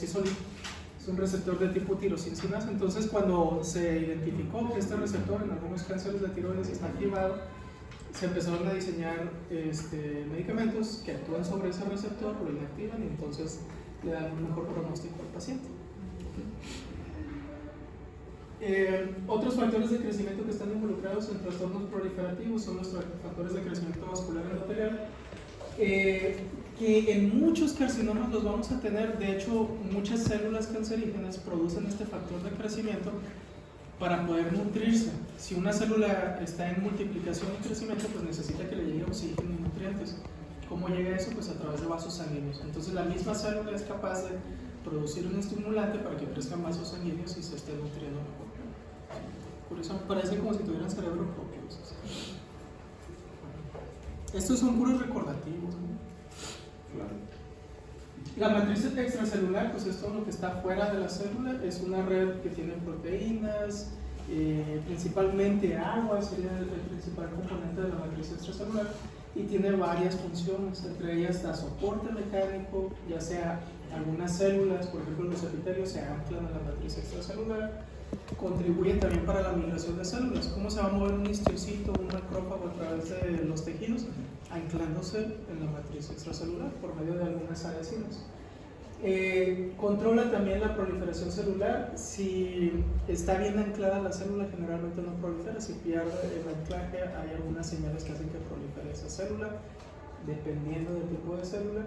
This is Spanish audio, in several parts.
sí solito. Es un receptor de tipo tirosincina. Entonces, cuando se identificó que este receptor en algunos cánceres de tiroides está activado, se empezaron a diseñar medicamentos que actúan sobre ese receptor, lo inactivan y entonces le dan un mejor pronóstico al paciente. Otros factores de crecimiento que están involucrados en trastornos proliferativos son los factores de crecimiento vascular endotelial, que en muchos carcinomas los vamos a tener. De hecho, muchas células cancerígenas producen este factor de crecimiento para poder nutrirse. Si una célula está en multiplicación y crecimiento, pues necesita que le llegue oxígeno y nutrientes. ¿Cómo llega eso? Pues a través de vasos sanguíneos. Entonces la misma célula es capaz de producir un estimulante para que crezcan vasos sanguíneos y se esté nutriendo mejor. Por eso parece como si tuvieran cerebro propio. Estos son puros recordativos, ¿no? Claro. La matriz extracelular, pues es todo lo que está fuera de la célula. Es una red que tiene proteínas, principalmente agua sería el principal componente de la matriz extracelular, y tiene varias funciones. Entre ellas da soporte mecánico, ya sea algunas células, por ejemplo los epitelios se anclan a la matriz extracelular. Contribuye también para la migración de células. ¿Cómo se va a mover un histiocito, un macrófago a través de los tejidos? Anclándose en la matriz extracelular por medio de algunas adhesivas. Controla también la proliferación celular. Si está bien anclada la célula, generalmente no prolifera. Si pierde el anclaje, hay algunas señales que hacen que prolifere esa célula, dependiendo del tipo de célula.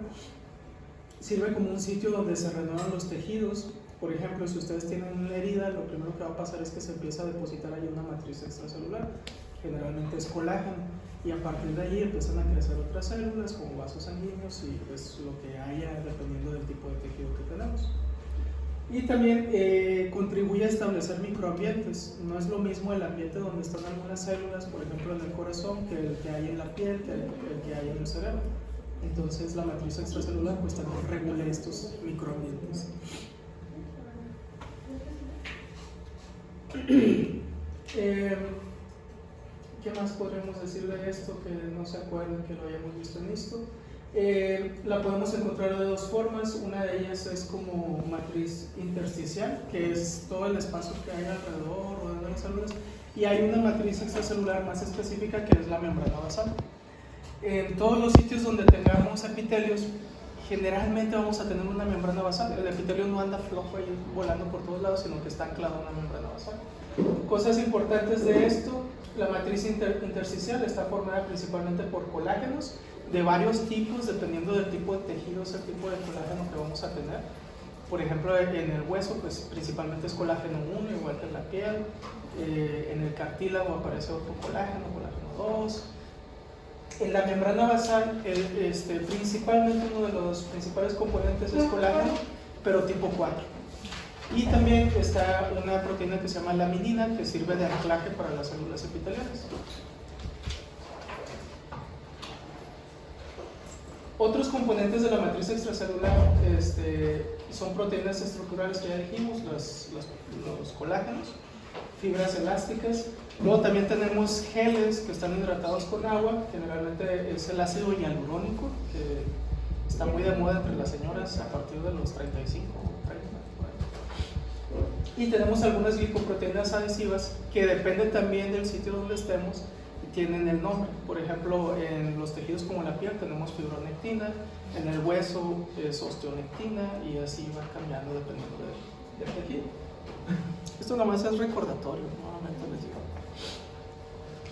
Sirve como un sitio donde se renuevan los tejidos. Por ejemplo, si ustedes tienen una herida, lo primero que va a pasar es que se empieza a depositar ahí una matriz extracelular. Generalmente es colágeno, y a partir de ahí empiezan a crecer otras células como vasos sanguíneos y pues lo que haya dependiendo del tipo de tejido que tenemos. Y también contribuye a establecer microambientes. No es lo mismo el ambiente donde están algunas células, por ejemplo en el corazón, que el que hay en la piel, que el que hay en el cerebro. Entonces la matriz extracelular pues también regula estos microambientes. ¿Qué más podríamos decir de esto que no se acuerden que lo hayamos visto en esto? La podemos encontrar de dos formas. Una de ellas es como matriz intersticial, que es todo el espacio que hay alrededor rodeando las células, y hay una matriz extracelular más específica que es la membrana basal. En todos los sitios donde tengamos epitelios, generalmente vamos a tener una membrana basal. El epitelio no anda flojo ahí volando por todos lados, sino que está anclado a una membrana basal. Cosas importantes de esto: la matriz intersticial está formada principalmente por colágenos de varios tipos, dependiendo del tipo de tejido, es el tipo de colágeno que vamos a tener. Por ejemplo, en el hueso, pues principalmente es colágeno 1, igual que en la piel. En el cartílago aparece otro colágeno 2. En la membrana basal, principalmente uno de los principales componentes es colágeno, pero tipo 4. Y también está una proteína que se llama laminina, que sirve de anclaje para las células epiteliales. Otros componentes de la matriz extracelular son proteínas estructurales que ya dijimos, los colágenos, fibras elásticas. Luego también tenemos geles que están hidratados con agua, generalmente es el ácido hialurónico, que está muy de moda entre las señoras a partir de los 35 o 30. Y tenemos algunas glicoproteínas adhesivas que dependen también del sitio donde estemos y tienen el nombre. Por ejemplo, en los tejidos como la piel tenemos fibronectina, en el hueso es osteonectina, y así va cambiando dependiendo del tejido. Esto nada más es recordatorio, nuevamente les digo.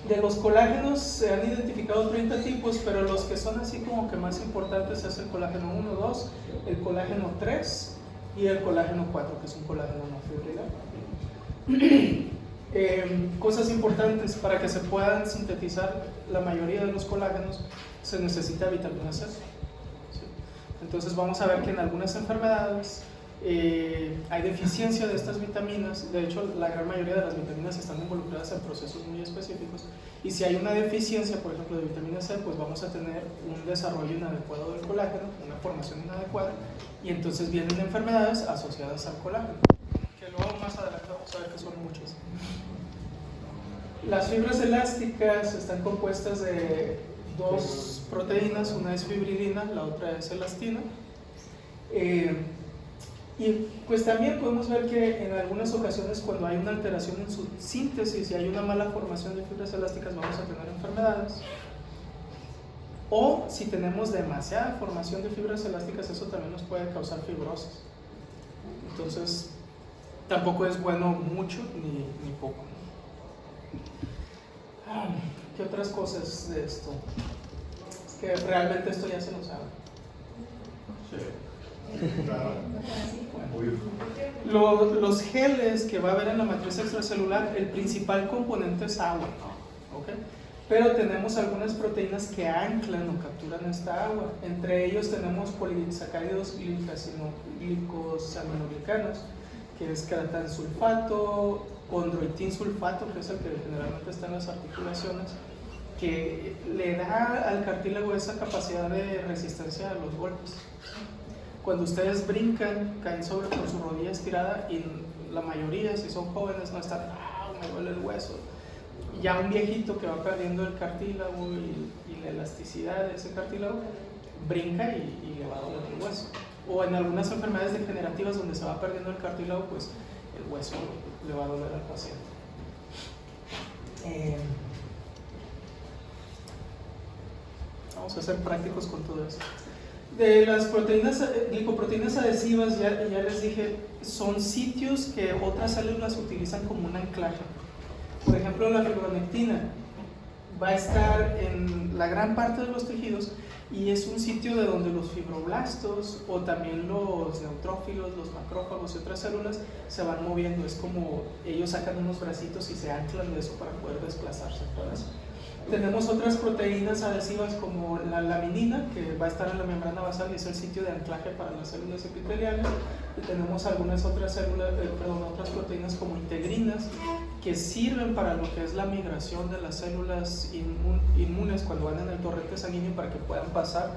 De los colágenos se han identificado 30 tipos, pero los que son así como que más importantes es el colágeno 1, 2, el colágeno 3 y el colágeno 4, que es un colágeno no fibrilar. Cosas importantes: para que se puedan sintetizar la mayoría de los colágenos se necesita vitamina C. ¿Sí? Entonces vamos a ver que en algunas enfermedades hay deficiencia de estas vitaminas. De hecho, la gran mayoría de las vitaminas están involucradas en procesos muy específicos, y si hay una deficiencia, por ejemplo, de vitamina C, pues vamos a tener un desarrollo inadecuado del colágeno, una formación inadecuada, y entonces vienen enfermedades asociadas al colágeno, que luego más adelante vamos a ver que son muchas. Las fibras elásticas están compuestas de dos proteínas, una es fibrilina, la otra es elastina. Y pues también podemos ver que en algunas ocasiones cuando hay una alteración en su síntesis y hay una mala formación de fibras elásticas vamos a tener enfermedades. O si tenemos demasiada formación de fibras elásticas, eso también nos puede causar fibrosis. Entonces, tampoco es bueno mucho ni poco. ¿Qué otras cosas de esto? Es que realmente esto ya se lo sabe. Bueno, los geles que va a haber en la matriz extracelular, el principal componente es agua, ¿okay? Pero tenemos algunas proteínas que anclan o capturan esta agua. Entre ellos tenemos polisacáridos glicosaminoglicanos, que es creatinsulfato, condroitinsulfato, que es el que generalmente está en las articulaciones, que le da al cartílago esa capacidad de resistencia a los golpes. Cuando ustedes brincan, caen con su rodilla estirada y la mayoría, si son jóvenes, no están, me duele el hueso. Ya un viejito que va perdiendo el cartílago y la elasticidad de ese cartílago, brinca y le va a doler el hueso. O en algunas enfermedades degenerativas donde se va perdiendo el cartílago, pues el hueso le va a doler al paciente. Vamos a ser prácticos con todo esto. De las proteínas, glicoproteínas adhesivas, ya les dije, son sitios que otras células utilizan como un anclaje. Por ejemplo, la fibronectina va a estar en la gran parte de los tejidos y es un sitio de donde los fibroblastos o también los neutrófilos, los macrófagos y otras células se van moviendo. Es como ellos sacan unos bracitos y se anclan de eso para poder desplazarse por eso. Tenemos otras proteínas adhesivas como la laminina, que va a estar en la membrana basal y es el sitio de anclaje para las células epiteliales. Y tenemos algunas otras otras proteínas como integrinas, que sirven para lo que es la migración de las células inmunes cuando van en el torrente sanguíneo para que puedan pasar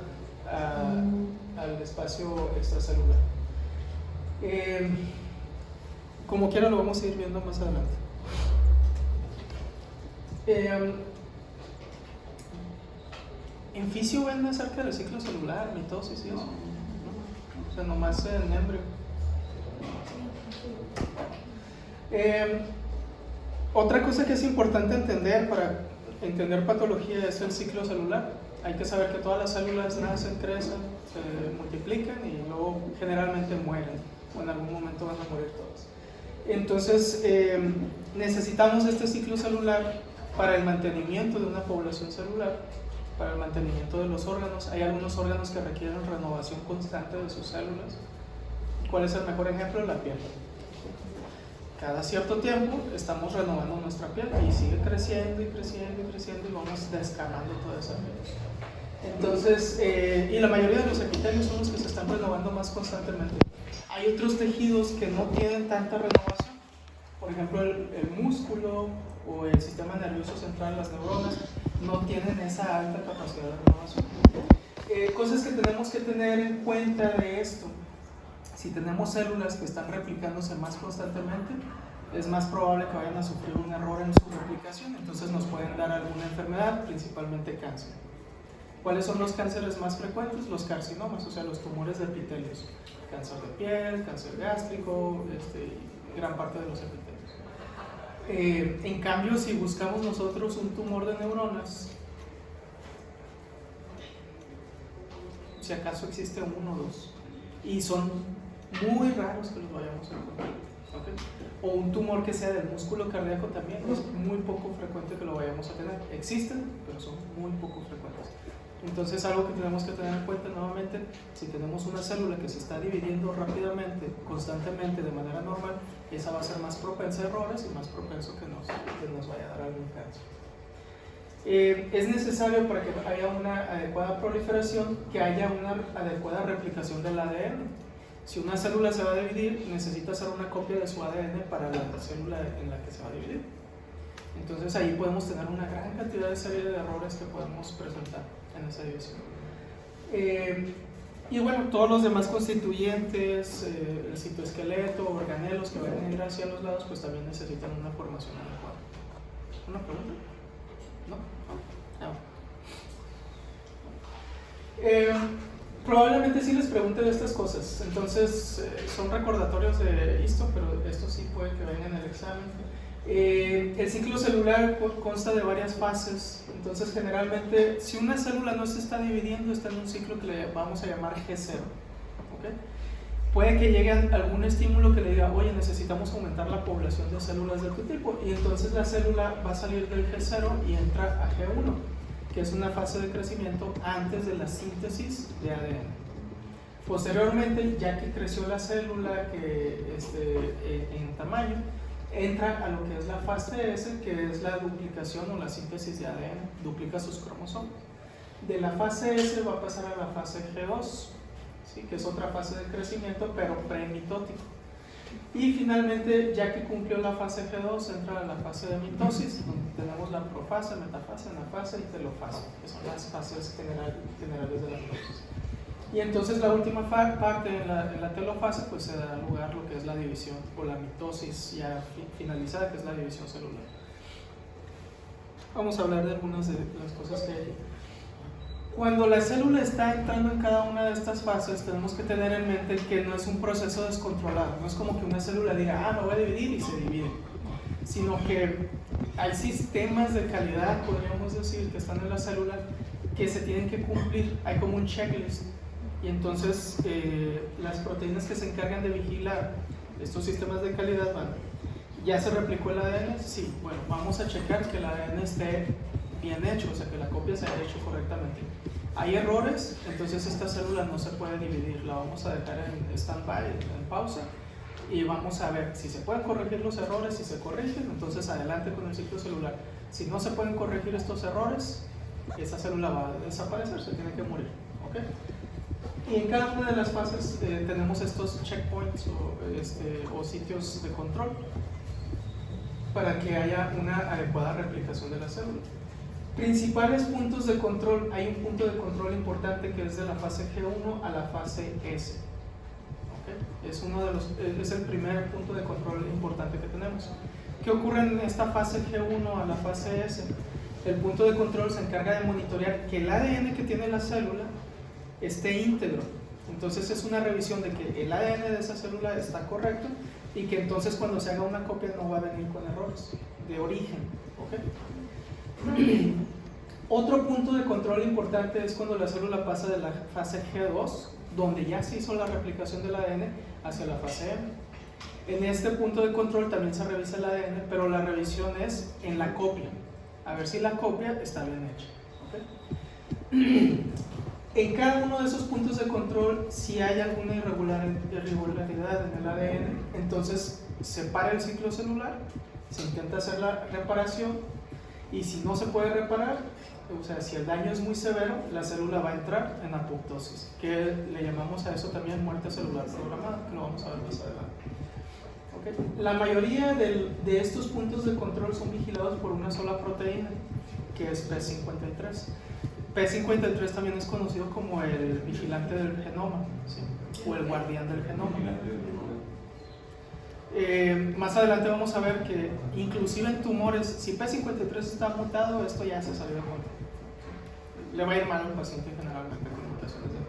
al espacio extracelular. Como quiera lo vamos a ir viendo más adelante. ¿En fisio ven acerca del ciclo celular, mitosis y eso? ¿No? O sea, nomás en embrio. Otra cosa que es importante entender para entender patología es el ciclo celular. Hay que saber que todas las células nacen, crecen, se multiplican y luego generalmente mueren, o en algún momento van a morir todas. Entonces, necesitamos este ciclo celular para el mantenimiento de una población celular, para el mantenimiento de los órganos. Hay algunos órganos que requieren renovación constante de sus células. ¿Cuál es el mejor ejemplo? La piel. Cada cierto tiempo estamos renovando nuestra piel y sigue creciendo y creciendo y creciendo y vamos descamando toda esa piel. Entonces, y la mayoría de los epitelios son los que se están renovando más constantemente. Hay otros tejidos que no tienen tanta renovación. Por ejemplo, el músculo o el sistema nervioso central, las neuronas, no tienen esa alta capacidad de renovación. Cosas que tenemos que tener en cuenta de esto: si tenemos células que están replicándose más constantemente, es más probable que vayan a sufrir un error en su replicación, entonces nos pueden dar alguna enfermedad, principalmente cáncer. ¿Cuáles son los cánceres más frecuentes? Los carcinomas, o sea, los tumores de epitelios. Cáncer de piel, cáncer gástrico, gran parte de los epitelios. En cambio, si buscamos nosotros un tumor de neuronas, si acaso existe uno o dos, y son muy raros que los vayamos a encontrar, ¿okay? O un tumor que sea del músculo cardíaco también, es muy poco frecuente que lo vayamos a tener. Existen, pero son muy poco frecuentes. Entonces, algo que tenemos que tener en cuenta nuevamente: si tenemos una célula que se está dividiendo rápidamente, constantemente, de manera normal, esa va a ser más propensa a errores y más propenso que nos vaya a dar algún cáncer. Es necesario, para que haya una adecuada proliferación, que haya una adecuada replicación del ADN. Si una célula se va a dividir, necesita hacer una copia de su ADN para la célula en la que se va a dividir. Entonces ahí podemos tener una gran cantidad de serie de errores que podemos presentar en esa división. Y bueno, todos los demás constituyentes, el citoesqueleto, organelos que van a ir hacia los lados, pues también necesitan una formación adecuada. ¿Una pregunta? ¿No? Probablemente sí les pregunte de estas cosas, entonces son recordatorios de esto, pero esto sí puede que venga en el examen. El ciclo celular consta de varias fases, entonces generalmente si una célula no se está dividiendo está en un ciclo que le vamos a llamar G0. ¿Okay? Puede que llegue algún estímulo que le diga, oye, necesitamos aumentar la población de células de tu tipo, y entonces la célula va a salir del G0 y entra a G1, que es una fase de crecimiento antes de la síntesis de ADN. Posteriormente, ya que creció la célula en tamaño, entra a lo que es la fase S, que es la duplicación o la síntesis de ADN, duplica sus cromosomas. De la fase S va a pasar a la fase G2, ¿sí? Que es otra fase de crecimiento, pero premitótico. Y finalmente, ya que cumplió la fase G2, entra a la fase de mitosis, donde tenemos la profase, metafase, anafase y telofase, que son las fases generales de la mitosis. Y entonces la última parte, en la telofase, pues se da lugar a lo que es la división, o la mitosis ya finalizada, que es la división celular. Vamos a hablar de algunas de las cosas que hay. Cuando la célula está entrando en cada una de estas fases, tenemos que tener en mente que no es un proceso descontrolado, no es como que una célula diga, me voy a dividir y se divide, sino que hay sistemas de calidad, podríamos decir, que están en la célula que se tienen que cumplir, hay como un checklist, y entonces las proteínas que se encargan de vigilar estos sistemas de calidad van, ¿ya se replicó el ADN? Sí, bueno, vamos a checar que el ADN esté bien hecho, o sea que la copia se haya hecho correctamente. Hay errores, entonces esta célula no se puede dividir, la vamos a dejar en stand-by, en pausa, y vamos a ver si se pueden corregir los errores. Si se corrigen, entonces adelante con el ciclo celular. Si no se pueden corregir estos errores, esa célula va a desaparecer, se tiene que morir. ¿Okay? Y en cada una de las fases tenemos estos checkpoints o sitios de control para que haya una adecuada replicación de la célula. Principales puntos de control, hay un punto de control importante que es de la fase G1 a la fase S. ¿Okay? Es el primer punto de control importante que tenemos. ¿Qué ocurre en esta fase G1 a la fase S? El punto de control se encarga de monitorear que el ADN que tiene la célula esté íntegro. Entonces es una revisión de que el ADN de esa célula está correcto y que entonces cuando se haga una copia no va a venir con errores de origen. ¿Okay? Otro punto de control importante es cuando la célula pasa de la fase G2, donde ya se hizo la replicación del ADN, hacia la fase M. En este punto de control también se revisa el ADN, pero la revisión es en la copia, a ver si la copia está bien hecha. ¿Okay? En cada uno de esos puntos de control, si hay alguna irregularidad en el ADN, entonces se para el ciclo celular, se intenta hacer la reparación, y si no se puede reparar, o sea, si el daño es muy severo, la célula va a entrar en apoptosis, que le llamamos a eso también muerte celular programada, que lo vamos a ver más adelante. ¿Okay? La mayoría de estos puntos de control son vigilados por una sola proteína, que es P53. P53 también es conocido como el vigilante del genoma, ¿sí? O el guardián del genoma. Más adelante vamos a ver que inclusive en tumores, si P53 está mutado, esto ya se salió de control. Le va a ir mal al paciente generalmente con mutaciones de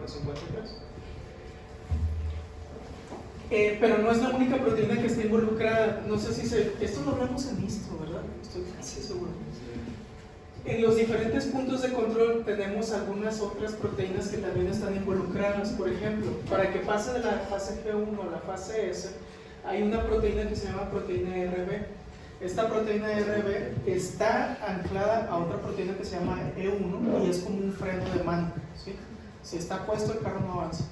P53. Pero no es la única proteína que está involucrada. No sé si esto lo hablamos en ISTRO, ¿verdad? Estoy casi seguro. En los diferentes puntos de control tenemos algunas otras proteínas que también están involucradas. Por ejemplo, para que pase de la fase G1 a la fase S, hay una proteína que se llama proteína RB. Esta proteína RB está anclada a otra proteína que se llama E1 y es como un freno de mano, ¿sí? Si está puesto, el carro no avanza.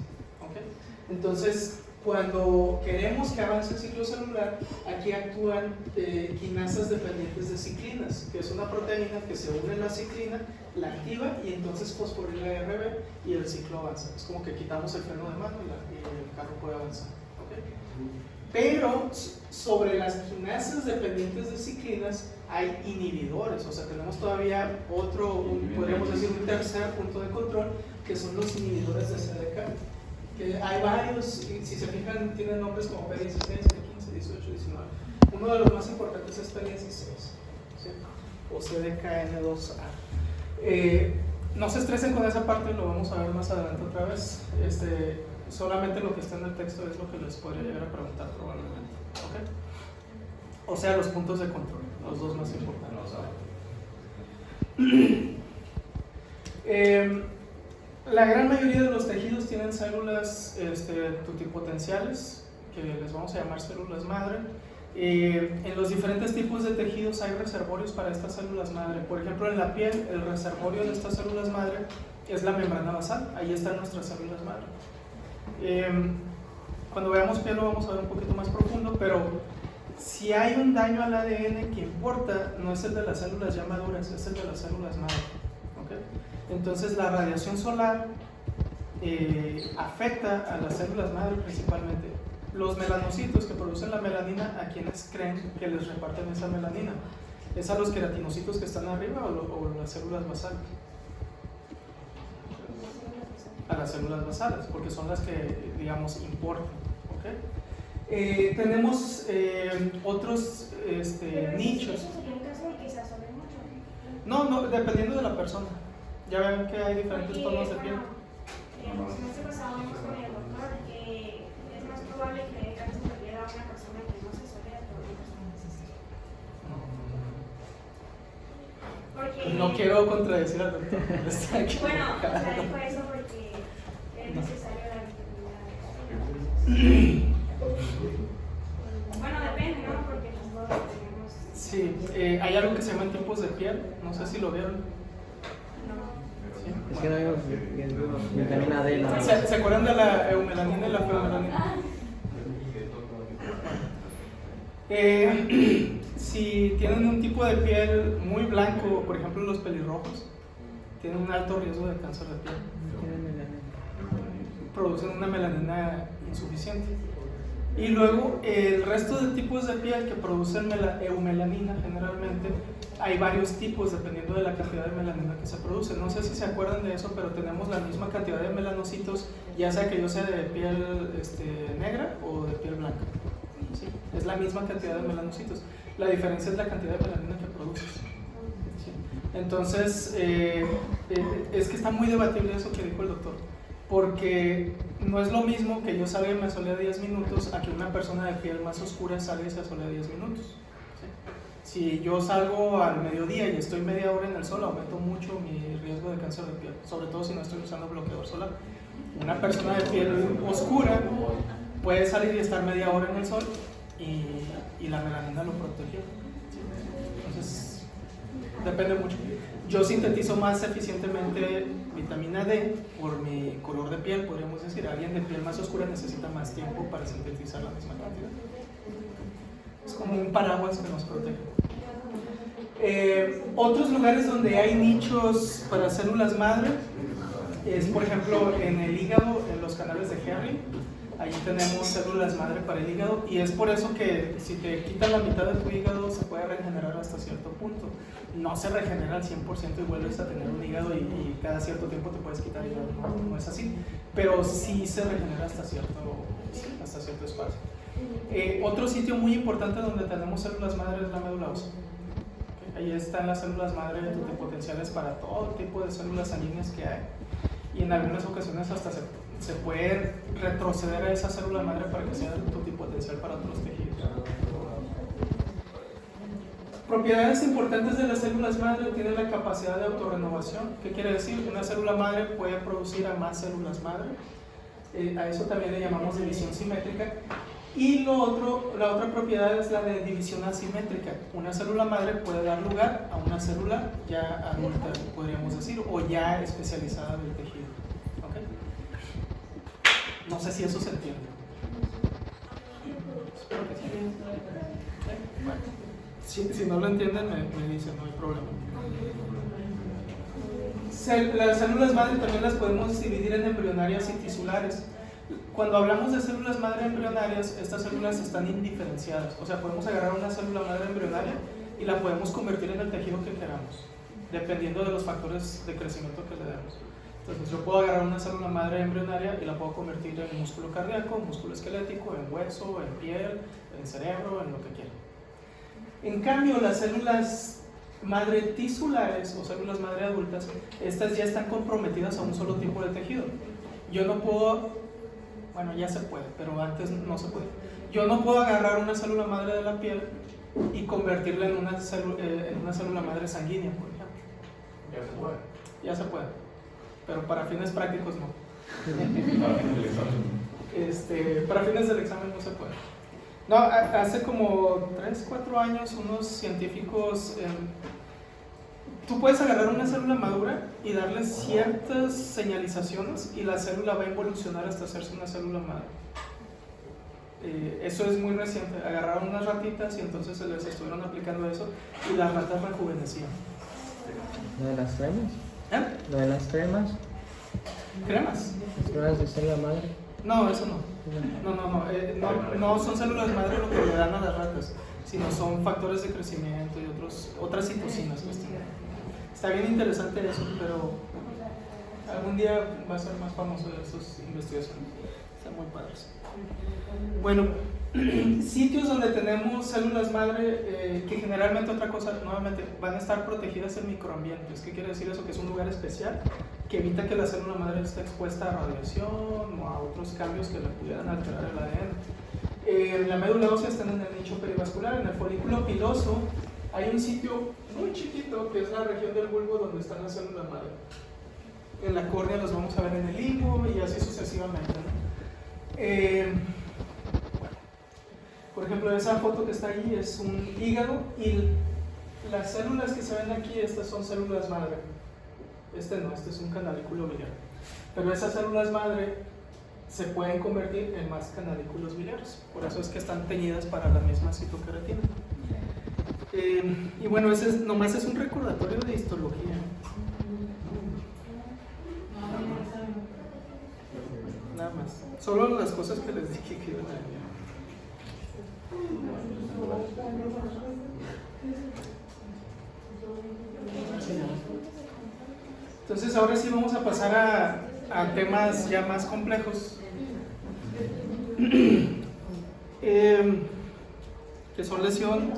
¿Okay? Entonces, cuando queremos que avance el ciclo celular, aquí actúan quinasas dependientes de ciclinas, que es una proteína que se une a la ciclina, la activa y entonces fosforila RB y el ciclo avanza. Es como que quitamos el freno de mano y el carro puede avanzar. ¿Okay? Pero sobre las quinasas dependientes de ciclinas hay inhibidores, o sea, tenemos todavía podríamos decir un tercer punto de control, que son los inhibidores de CDK. Que hay varios, si se fijan, tienen nombres como P16, P15, 18, 19. Uno de los más importantes es P16, ¿sí? O CDKN2A. No se estresen con esa parte, lo vamos a ver más adelante otra vez. Solamente lo que está en el texto es lo que les podría llegar a preguntar probablemente. ¿Okay? O sea, los puntos de control, los dos más importantes. La gran mayoría de los tejidos tienen células totipotenciales, que les vamos a llamar células madre. En los diferentes tipos de tejidos hay reservorios para estas células madre. Por ejemplo, en la piel, el reservorio de estas células madre es la membrana basal. Ahí están nuestras células madre. Cuando veamos piel lo vamos a ver un poquito más profundo, pero si hay un daño al ADN que importa, no es el de las células ya maduras, es el de las células madre. ¿Okay? Entonces la radiación solar afecta a las células madre principalmente. Los melanocitos que producen la melanina, ¿a quienes creen que les reparten esa melanina? ¿Es a los queratinocitos que están arriba o las células basales? A las células basales, porque son las que, digamos, importan. ¿Okay? Tenemos otros nichos. No, dependiendo de la persona. Ya ven que hay diferentes tonos de piel. En el semestre pasado vimos con el doctor que es más probable que el cáncer de piel a una persona que no se solea que a una persona que se solea. No quiero contradecir al doctor. Bueno, o sea, dijo eso porque es necesario la vitamina. Bueno, depende, ¿no? Porque nosotros tenemos. Sí, hay algo que se llama tipos de piel, no sé si lo vieron. Es que no vemos vitamina D. No. ¿Se acuerdan de la eumelanina y la feomelanina? Si tienen un tipo de piel muy blanco, por ejemplo los pelirrojos, tienen un alto riesgo de cáncer de piel. Producen una melanina insuficiente. Y luego el resto de tipos de piel que producen eumelanina generalmente, hay varios tipos dependiendo de la cantidad de melanina que se produce. No sé si se acuerdan de eso, pero tenemos la misma cantidad de melanocitos, ya sea que yo sea de piel negra o de piel blanca. ¿Sí? Es la misma cantidad de melanocitos. La diferencia es la cantidad de melanina que produces. ¿Sí? Entonces, es que está muy debatible eso que dijo el doctor. Porque no es lo mismo que yo salga y me solea 10 minutos a que una persona de piel más oscura salga y se solea 10 minutos. ¿Sí? Si yo salgo al mediodía y estoy media hora en el sol, aumento mucho mi riesgo de cáncer de piel, sobre todo si no estoy usando bloqueador solar. Una persona de piel oscura puede salir y estar media hora en el sol y la melanina lo protegió. ¿Sí? Entonces, depende mucho. Yo sintetizo más eficientemente vitamina D por mi color de piel, podríamos decir. Alguien de piel más oscura necesita más tiempo para sintetizar la misma cantidad. Es como un paraguas que nos protege. Otros lugares donde hay nichos para células madre es, por ejemplo, en el hígado, en los canales de Henry. Allí tenemos células madre para el hígado, y es por eso que si te quitan la mitad de tu hígado se puede regenerar hasta cierto punto. No se regenera al 100% y vuelves a tener un hígado y cada cierto tiempo te puedes quitar hígado, no es así, pero sí se regenera hasta cierto espacio. Otro sitio muy importante donde tenemos células madre es la médula ósea. Ahí están las células madre potenciales para todo tipo de células sanguíneas que hay, y en algunas ocasiones hasta se puede retroceder a esa célula madre para que sea totipotencial para otros tejidos. Propiedades importantes de las células madre: tienen la capacidad de autorrenovación. ¿Qué quiere decir? Una célula madre puede producir a más células madre. A eso también le llamamos división simétrica. Y la otra propiedad es la de división asimétrica. Una célula madre puede dar lugar a una célula ya adulta, podríamos decir, o ya especializada del tejido. ¿Okay? No sé si eso se entiende. Espero que sí. Bueno, si no lo entienden, me dicen, no hay problema. Las células madre también las podemos dividir en embrionarias y tisulares. Cuando hablamos de células madre embrionarias, estas células están indiferenciadas. O sea, podemos agarrar una célula madre embrionaria y la podemos convertir en el tejido que queramos, dependiendo de los factores de crecimiento que le demos. Entonces, yo puedo agarrar una célula madre embrionaria y la puedo convertir en músculo cardíaco, músculo esquelético, en hueso, en piel, en cerebro, en lo que quiera. En cambio, las células madre tisulares o células madre adultas, estas ya están comprometidas a un solo tipo de tejido. Yo no puedo, bueno, ya se puede, pero antes no se puede. Yo no puedo agarrar una célula madre de la piel y convertirla en una célula madre sanguínea, por ejemplo. Ya se puede. Ya se puede, pero para fines prácticos no. Para fines del examen. Para fines del examen no se puede. No, hace como 3-4 años unos científicos, tú puedes agarrar una célula madura y darle ciertas señalizaciones y la célula va a evolucionar hasta hacerse una célula madre. Eso es muy reciente. Agarraron unas ratitas y entonces se les estuvieron aplicando eso y las ratas rejuvenecían. ¿Lo de las cremas? ¿Lo de las cremas? ¿Cremas? ¿Las cremas de célula madre? No, eso no. No son células madre lo que le dan a las ratas, sino son factores de crecimiento y otras citocinas que están. Está bien interesante eso, pero algún día va a ser más famoso de esas investigaciones. Están muy padres. Bueno, sitios donde tenemos células madre que generalmente otra cosa, nuevamente, van a estar protegidas en microambientes. ¿Qué quiere decir eso? Que es un lugar especial que evita que la célula madre esté expuesta a radiación o a otros cambios que le pudieran alterar el ADN. La médula ósea está en el nicho perivascular, en el folículo piloso hay un sitio muy chiquito que es la región del bulbo donde están las células madre. En la córnea los vamos a ver en el limbo y así sucesivamente, ¿no? Por ejemplo, esa foto que está ahí es un hígado y las células que se ven aquí, estas son células madre. Este es un canalículo biliar. Pero esas células madre se pueden convertir en más canalículos biliares. Por eso es que están teñidas para la misma citoqueratina. Y bueno, ese nomás es un recordatorio de histología. Nada más. Solo las cosas que les dije que iban a venir. Entonces ahora sí vamos a pasar a temas ya más complejos, que son lesión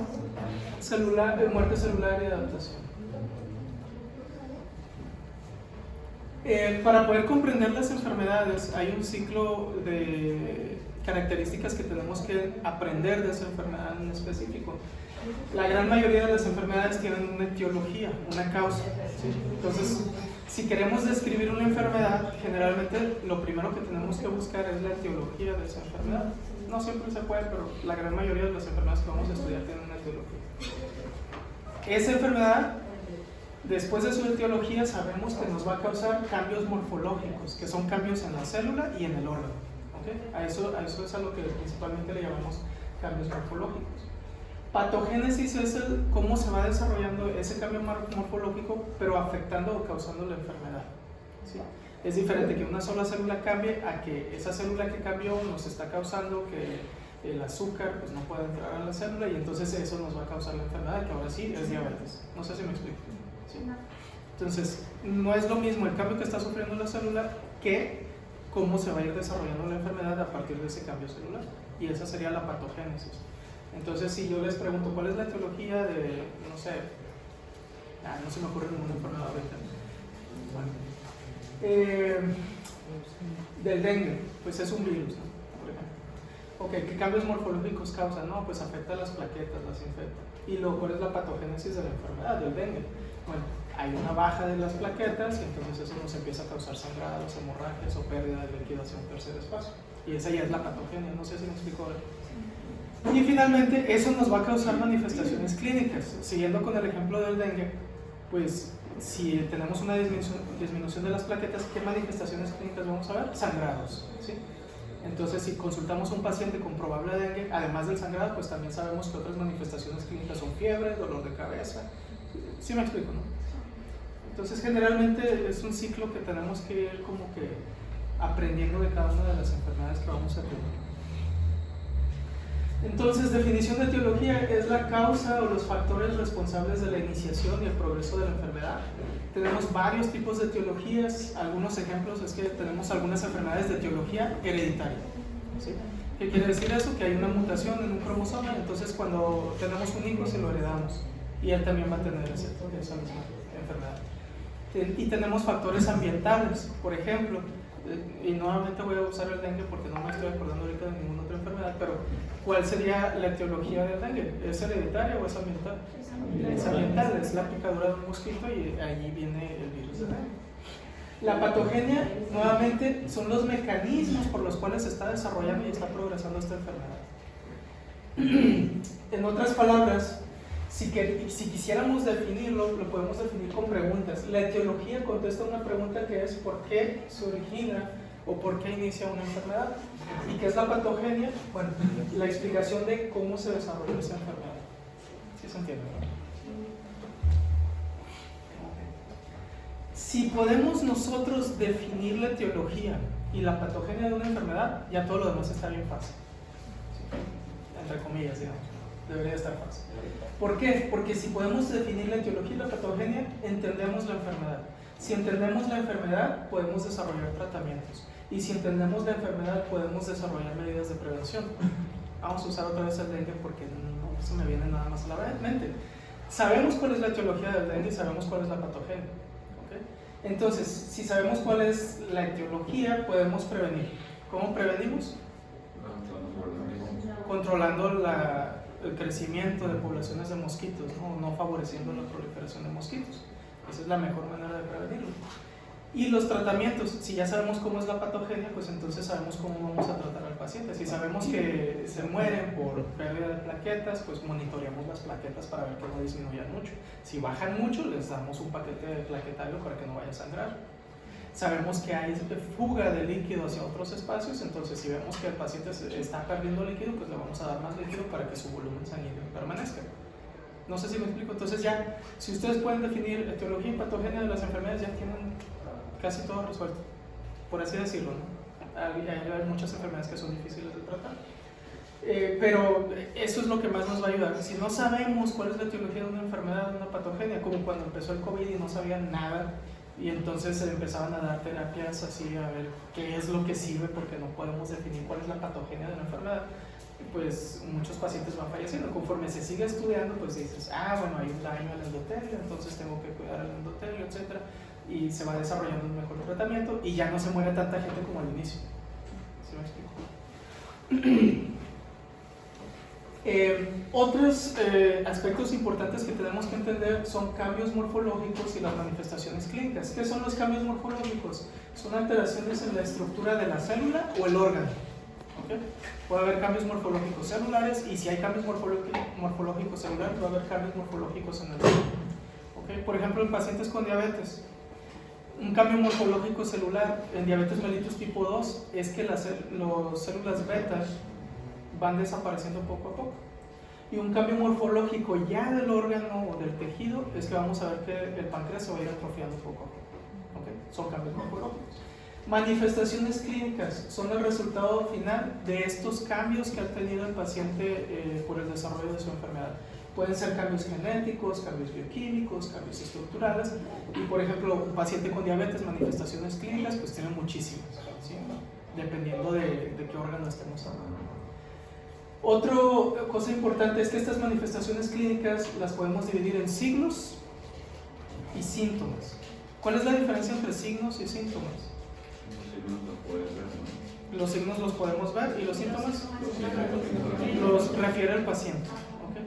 celular, muerte celular y adaptación. Para poder comprender las enfermedades hay un ciclo de características que tenemos que aprender de esa enfermedad en específico. La gran mayoría de las enfermedades tienen una etiología, una causa, ¿sí? Entonces, si queremos describir una enfermedad, generalmente lo primero que tenemos que buscar es la etiología de esa enfermedad. No siempre se puede, pero la gran mayoría de las enfermedades que vamos a estudiar tienen una etiología. Esa enfermedad, después de su etiología, sabemos que nos va a causar cambios morfológicos, que son cambios en la célula y en el órgano. ¿Okay? A eso es a lo que principalmente le llamamos cambios morfológicos. Patogénesis es cómo se va desarrollando ese cambio morfológico, pero afectando o causando la enfermedad. ¿Sí? Es diferente que una sola célula cambie a que esa célula que cambió nos está causando que el azúcar pues, no pueda entrar a la célula y entonces eso nos va a causar la enfermedad, que ahora sí es diabetes. No sé si me explico. ¿Sí? Entonces, no es lo mismo el cambio que está sufriendo la célula que cómo se va a ir desarrollando la enfermedad a partir de ese cambio celular. Y esa sería la patogénesis. Entonces, si yo les pregunto cuál es la etiología de, no sé, no se me ocurre ninguna enfermedad ahorita. Bueno, del dengue, pues es un virus, ¿no? Por ejemplo. Ok, ¿qué cambios morfológicos causa? No, pues afecta a las plaquetas, las infecta. Y luego, ¿cuál es la patogénesis de la enfermedad, del dengue? Bueno, hay una baja de las plaquetas y entonces eso nos empieza a causar sangrados, hemorragias o pérdida de liquidación tercer espacio. Y esa ya es la patogenia, no sé si me explico ahora. Y finalmente, eso nos va a causar manifestaciones clínicas. Siguiendo con el ejemplo del dengue, pues si tenemos una disminución de las plaquetas, ¿qué manifestaciones clínicas vamos a ver? Sangrados, ¿sí? Entonces, si consultamos a un paciente con probable dengue, además del sangrado, pues también sabemos que otras manifestaciones clínicas son fiebre, dolor de cabeza. ¿Sí me explico, no? Entonces, generalmente es un ciclo que tenemos que ir como que aprendiendo de cada una de las enfermedades que vamos a tener. Entonces, definición de etiología es la causa o los factores responsables de la iniciación y el progreso de la enfermedad. Tenemos varios tipos de etiologías. Algunos ejemplos es que tenemos algunas enfermedades de etiología hereditaria. ¿Sí? ¿Qué quiere decir eso? Que hay una mutación en un cromosoma, entonces cuando tenemos un hijo se lo heredamos. y él también va a tener esa misma enfermedad. Y tenemos factores ambientales, por ejemplo, y nuevamente voy a usar el dengue porque no me estoy acordando ahorita de ninguna otra enfermedad, pero ¿cuál sería la etiología del dengue? ¿Es hereditaria o es ambiental? Es ambiental, es la picadura de un mosquito y allí viene el virus del dengue. La patogenia, nuevamente, son los mecanismos por los cuales se está desarrollando y está progresando esta enfermedad. En otras palabras, si quisiéramos definirlo, lo podemos definir con preguntas. La etiología contesta una pregunta que es ¿por qué se origina o por qué inicia una enfermedad? ¿Y qué es la patogenia? Bueno, la explicación de cómo se desarrolla esa enfermedad. ¿Sí se entiende, no? Si podemos nosotros definir la etiología y la patogenia de una enfermedad, ya todo lo demás está bien fácil. Entre comillas, digamos. Debería estar fácil. ¿Por qué? Porque si podemos definir la etiología y la patogenia, entendemos la enfermedad. Si entendemos la enfermedad, podemos desarrollar tratamientos. Y si entendemos la enfermedad, podemos desarrollar medidas de prevención. Vamos a usar otra vez el dengue porque no se me viene nada más a la mente. Sabemos cuál es la etiología del dengue y sabemos cuál es la patogenia. ¿Okay? Entonces, si sabemos cuál es la etiología, podemos prevenir. ¿Cómo prevenimos? Controlando el crecimiento de poblaciones de mosquitos, no favoreciendo la proliferación de mosquitos. Esa es la mejor manera de prevenirlo. Y los tratamientos, si ya sabemos cómo es la patogenia, pues entonces sabemos cómo vamos a tratar al paciente. Si sabemos que se mueren por pérdida de plaquetas, pues monitoreamos las plaquetas para ver que no disminuyan mucho. Si bajan mucho, les damos un paquete de plaquetario para que no vaya a sangrar. Sabemos que hay fuga de líquido hacia otros espacios, entonces si vemos que el paciente está perdiendo líquido, pues le vamos a dar más líquido para que su volumen sanguíneo permanezca. No sé si me explico. Entonces ya, si ustedes pueden definir etiología y patogenia de las enfermedades, ya tienen casi todo resuelto, por así decirlo, ¿no? Hay muchas enfermedades que son difíciles de tratar. Pero eso es lo que más nos va a ayudar. Si no sabemos cuál es la etiología de una enfermedad, de una patogenia, como cuando empezó el COVID y no sabían nada, y entonces empezaban a dar terapias así a ver qué es lo que sirve porque no podemos definir cuál es la patogenia de la enfermedad, pues muchos pacientes van falleciendo. Conforme se sigue estudiando, pues dices, bueno, hay un daño al endotelio, entonces tengo que cuidar el endotelio, etc. Y se va desarrollando un mejor tratamiento y ya no se muere tanta gente como al inicio. ¿Sí me explico? Otros aspectos importantes que tenemos que entender son cambios morfológicos y las manifestaciones clínicas. ¿Qué son los cambios morfológicos? Son alteraciones en la estructura de la célula o el órgano. ¿Okay? Puede haber cambios morfológicos celulares y si hay cambios morfológicos celulares, va a haber cambios morfológicos en el órgano. ¿Okay? Por ejemplo, en pacientes con diabetes, un cambio morfológico celular en diabetes mellitus tipo 2 es que las células beta van desapareciendo poco a poco. Y un cambio morfológico ya del órgano o del tejido es que vamos a ver que el páncreas se va a ir atrofiando poco a poco. ¿Okay? Son cambios morfológicos. Manifestaciones clínicas son el resultado final de estos cambios que ha tenido el paciente por el desarrollo de su enfermedad. Pueden ser cambios genéticos, cambios bioquímicos, cambios estructurales. Y por ejemplo, un paciente con diabetes, manifestaciones clínicas, pues tiene muchísimas, ¿sí? Dependiendo de qué órgano estemos hablando. Otra cosa importante es que estas manifestaciones clínicas las podemos dividir en signos y síntomas. ¿Cuál es la diferencia entre signos y síntomas? Los signos los podemos ver y los síntomas los refiere el paciente. ¿Okay?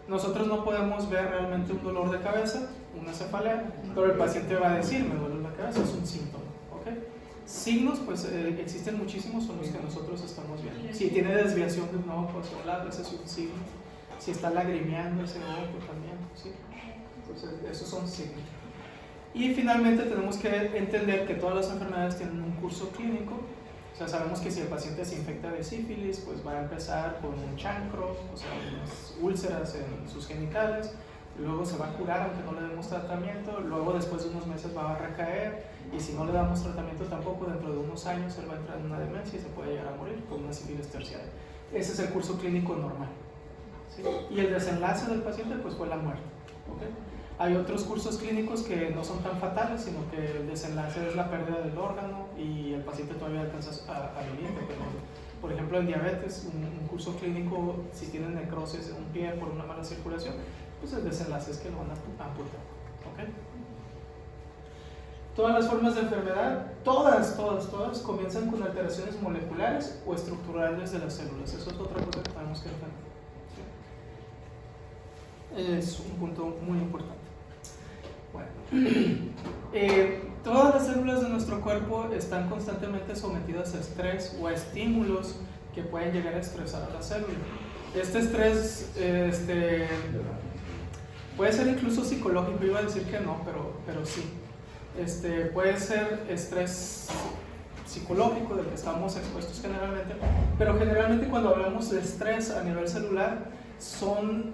Nosotros no podemos ver realmente un dolor de cabeza, una cefalea, pero el paciente va a decir, me duele la cabeza, es un síntoma. ¿Okay? Signos, pues existen muchísimos, son los que nosotros estamos viendo. Si tiene desviación de un ojo hacia un lado, ese es un signo. Si está lagrimeando ese ojo también, ¿sí? Entonces, esos son signos. Y finalmente tenemos que entender que todas las enfermedades tienen un curso clínico. O sea, sabemos que si el paciente se infecta de sífilis, pues va a empezar con un chancro, o sea, unas úlceras en sus genitales. Luego se va a curar aunque no le demos tratamiento, luego después de unos meses va a recaer y si no le damos tratamiento tampoco, dentro de unos años él va a entrar en una demencia y se puede llegar a morir con una sífilis terciaria. Ese es el curso clínico normal, ¿sí? Y el desenlace del paciente pues fue la muerte. ¿Okay? Hay otros cursos clínicos que no son tan fatales, sino que el desenlace es la pérdida del órgano y el paciente todavía alcanza a vivir. Por ejemplo, en diabetes, un curso clínico, si tiene necrosis en un pie por una mala circulación, pues el desenlace es que lo van a amputar. ¿Ok? Todas las formas de enfermedad, todas, comienzan con alteraciones moleculares o estructurales de las células. Eso es otra cosa que tenemos que entender. ¿Sí? Es un punto muy importante. Bueno, todas las células de nuestro cuerpo están constantemente sometidas a estrés o a estímulos que pueden llegar a estresar a la célula. Este estrés puede ser incluso psicológico, iba a decir que no, pero sí. Puede ser estrés psicológico del que estamos expuestos generalmente, pero generalmente cuando hablamos de estrés a nivel celular son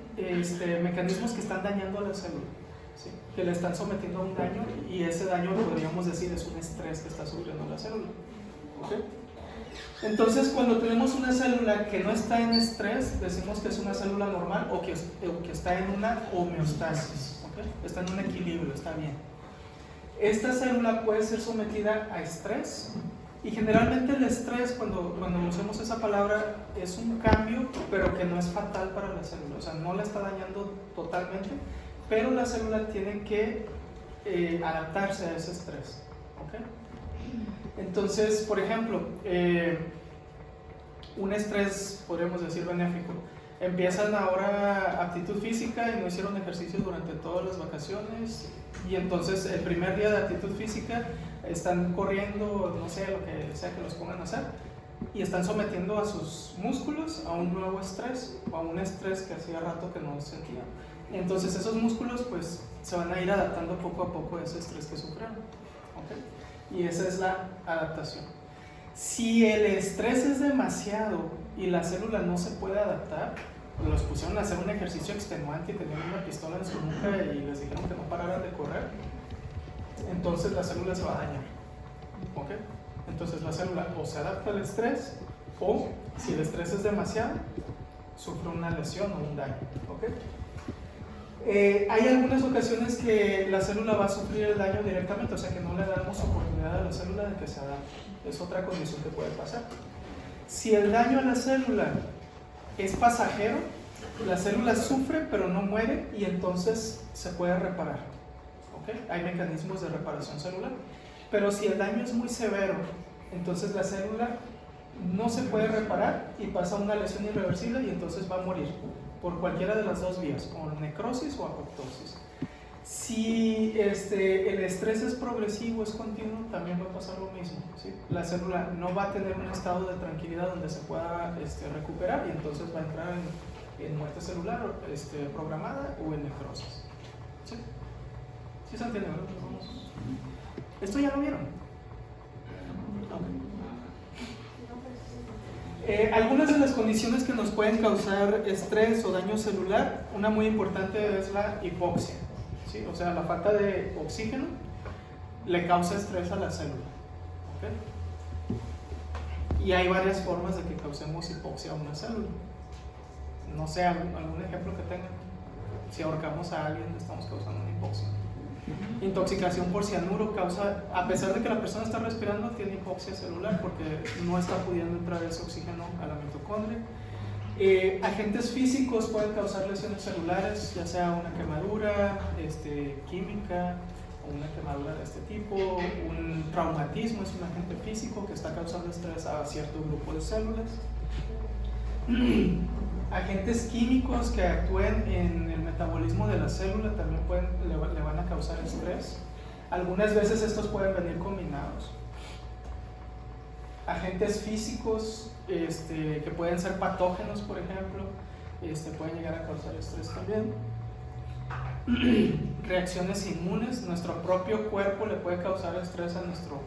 mecanismos que están dañando a la célula, ¿sí? Que le están sometiendo a un daño, y ese daño podríamos decir es un estrés que está sufriendo la célula. ¿Okay? Entonces, cuando tenemos una célula que no está en estrés, decimos que es una célula normal o que está en una homeostasis, ¿okay? Está en un equilibrio, está bien. Esta célula puede ser sometida a estrés, y generalmente el estrés, cuando usamos esa palabra, es un cambio, pero que no es fatal para la célula, o sea, no la está dañando totalmente, pero la célula tiene que adaptarse a ese estrés. ¿Okay? Entonces, por ejemplo, un estrés, podríamos decir, benéfico. Empiezan ahora aptitud física y no hicieron ejercicio durante todas las vacaciones, y entonces el primer día de aptitud física están corriendo, no sé, lo que sea que los pongan a hacer, y están sometiendo a sus músculos a un nuevo estrés, o a un estrés que hacía rato que no sentían. Entonces esos músculos pues se van a ir adaptando poco a poco a ese estrés que sufrieron. ¿Okay? Y esa es la adaptación. Si el estrés es demasiado y la célula no se puede adaptar, los pusieron a hacer un ejercicio extenuante y tenían una pistola en su nuca y les dijeron que no pararan de correr, entonces la célula se va a dañar. ¿Okay? Entonces la célula o se adapta al estrés, o si el estrés es demasiado, sufre una lesión o un daño. ¿Okay? Hay algunas ocasiones que la célula va a sufrir el daño directamente, o sea que no le damos oportunidad a la célula de que se adapte. Es otra condición que puede pasar. Si el daño a la célula es pasajero, la célula sufre pero no muere, y entonces se puede reparar. ¿Okay? Hay mecanismos de reparación celular. Pero si el daño es muy severo, entonces la célula no se puede reparar y pasa a una lesión irreversible, y entonces va a morir por cualquiera de las dos vías, o necrosis o apoptosis. Si el estrés es progresivo, es continuo, también va a pasar lo mismo, ¿sí? La célula no va a tener un estado de tranquilidad donde se pueda recuperar, y entonces va a entrar en muerte celular programada o en necrosis. ¿Sí? ¿Sí se entiende, verdad? ¿Esto ya lo vieron? Okay. Algunas de las condiciones que nos pueden causar estrés o daño celular, una muy importante es la hipoxia. ¿Sí? O sea, la falta de oxígeno le causa estrés a la célula. ¿Okay? Y hay varias formas de que causemos hipoxia a una célula. No sé, algún ejemplo que tengan. Si ahorcamos a alguien, le estamos causando una hipoxia. Intoxicación por cianuro causa, a pesar de que la persona está respirando, tiene hipoxia celular porque no está pudiendo entrar ese oxígeno a la mitocondria. Agentes físicos pueden causar lesiones celulares, ya sea una quemadura química o una quemadura de este tipo. Un traumatismo es un agente físico que está causando estrés a cierto grupo de células. Agentes químicos que actúen en el metabolismo de la célula también le van a causar estrés. Algunas veces estos pueden venir combinados. Agentes físicos que pueden ser patógenos, por ejemplo, pueden llegar a causar estrés también. Reacciones inmunes, nuestro propio cuerpo le puede causar estrés a nuestro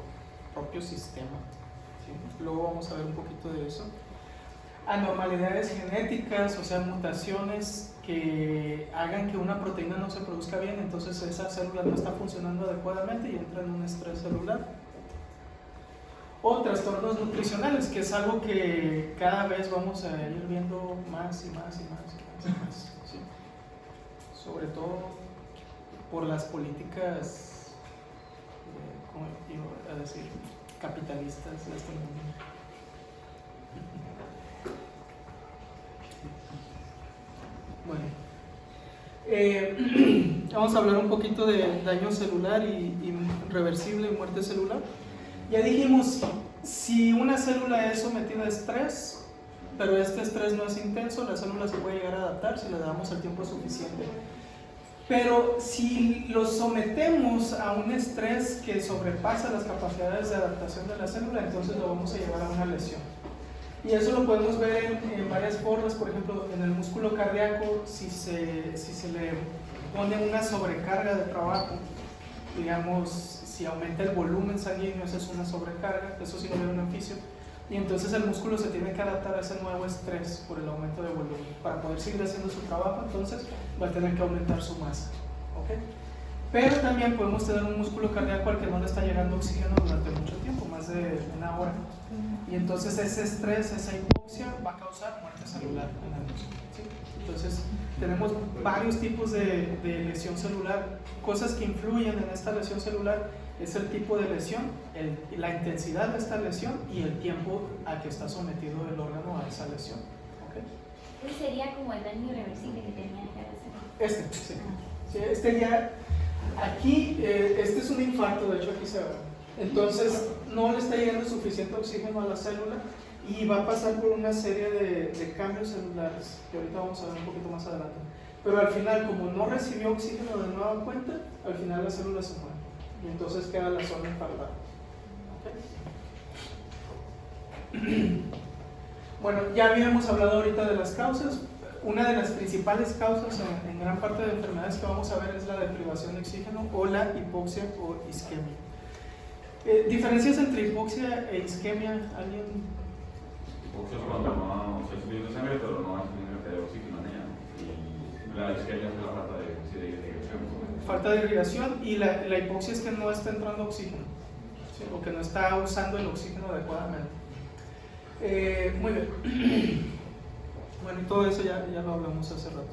propio sistema. ¿Sí? Luego vamos a ver un poquito de eso. Anormalidades genéticas, o sea, mutaciones que hagan que una proteína no se produzca bien, entonces esa célula no está funcionando adecuadamente y entra en un estrés celular. O trastornos nutricionales, que es algo que cada vez vamos a ir viendo más y más y más y más y más, ¿sí? Sobre todo por las políticas, ¿cómo iba a decir? Capitalistas de este mundo. Bueno, Vamos a hablar un poquito de daño celular y reversible y muerte celular. Ya dijimos, si una célula es sometida a estrés, pero este estrés no es intenso, la célula se puede llegar a adaptar si le damos el tiempo suficiente. Pero si lo sometemos a un estrés que sobrepasa las capacidades de adaptación de la célula, entonces lo vamos a llevar a una lesión. Y eso lo podemos ver en varias formas. Por ejemplo, en el músculo cardíaco, si se le pone una sobrecarga de trabajo, digamos, si aumenta el volumen sanguíneo, esa es una sobrecarga, eso sí lo ve un fisio, y entonces el músculo se tiene que adaptar a ese nuevo estrés por el aumento de volumen. Para poder seguir haciendo su trabajo, entonces va a tener que aumentar su masa. ¿Okay? Pero también podemos tener un músculo cardíaco al que no le está llegando oxígeno durante mucho tiempo, más de una hora. Y entonces ese estrés, esa hipoxia va a causar muerte celular en el músculo. ¿Sí? Entonces tenemos varios tipos de lesión celular. Cosas que influyen en esta lesión celular es el tipo de lesión, la intensidad de esta lesión y el tiempo a que está sometido el órgano a esa lesión. ¿Okay? Pues sería como el daño irreversible que tenía que hacer. Sí. Sí, este ya, aquí, este es un infarto, de hecho aquí se ve. Entonces no le está llegando suficiente oxígeno a la célula y va a pasar por una serie de cambios celulares que ahorita vamos a ver un poquito más adelante. Pero al final, como no recibió oxígeno de nueva cuenta, al final la célula se muere y entonces queda la zona infartada. ¿Okay? Bueno, ya habíamos hablado ahorita de las causas. Una de las principales causas en gran parte de enfermedades que vamos a ver es la deprivación de oxígeno o la hipoxia o isquemia. ¿Diferencias entre hipoxia e isquemia? ¿Alguien? Hipoxia es cuando no se subiendo sangre, pero no hay suficiente de oxígeno en ella. Y la isquemia es la falta de irrigación. Falta de irrigación, y la hipoxia es que no está entrando oxígeno, ¿sí? O que no está usando el oxígeno adecuadamente. Muy bien. Bueno, y todo eso ya lo hablamos hace rato.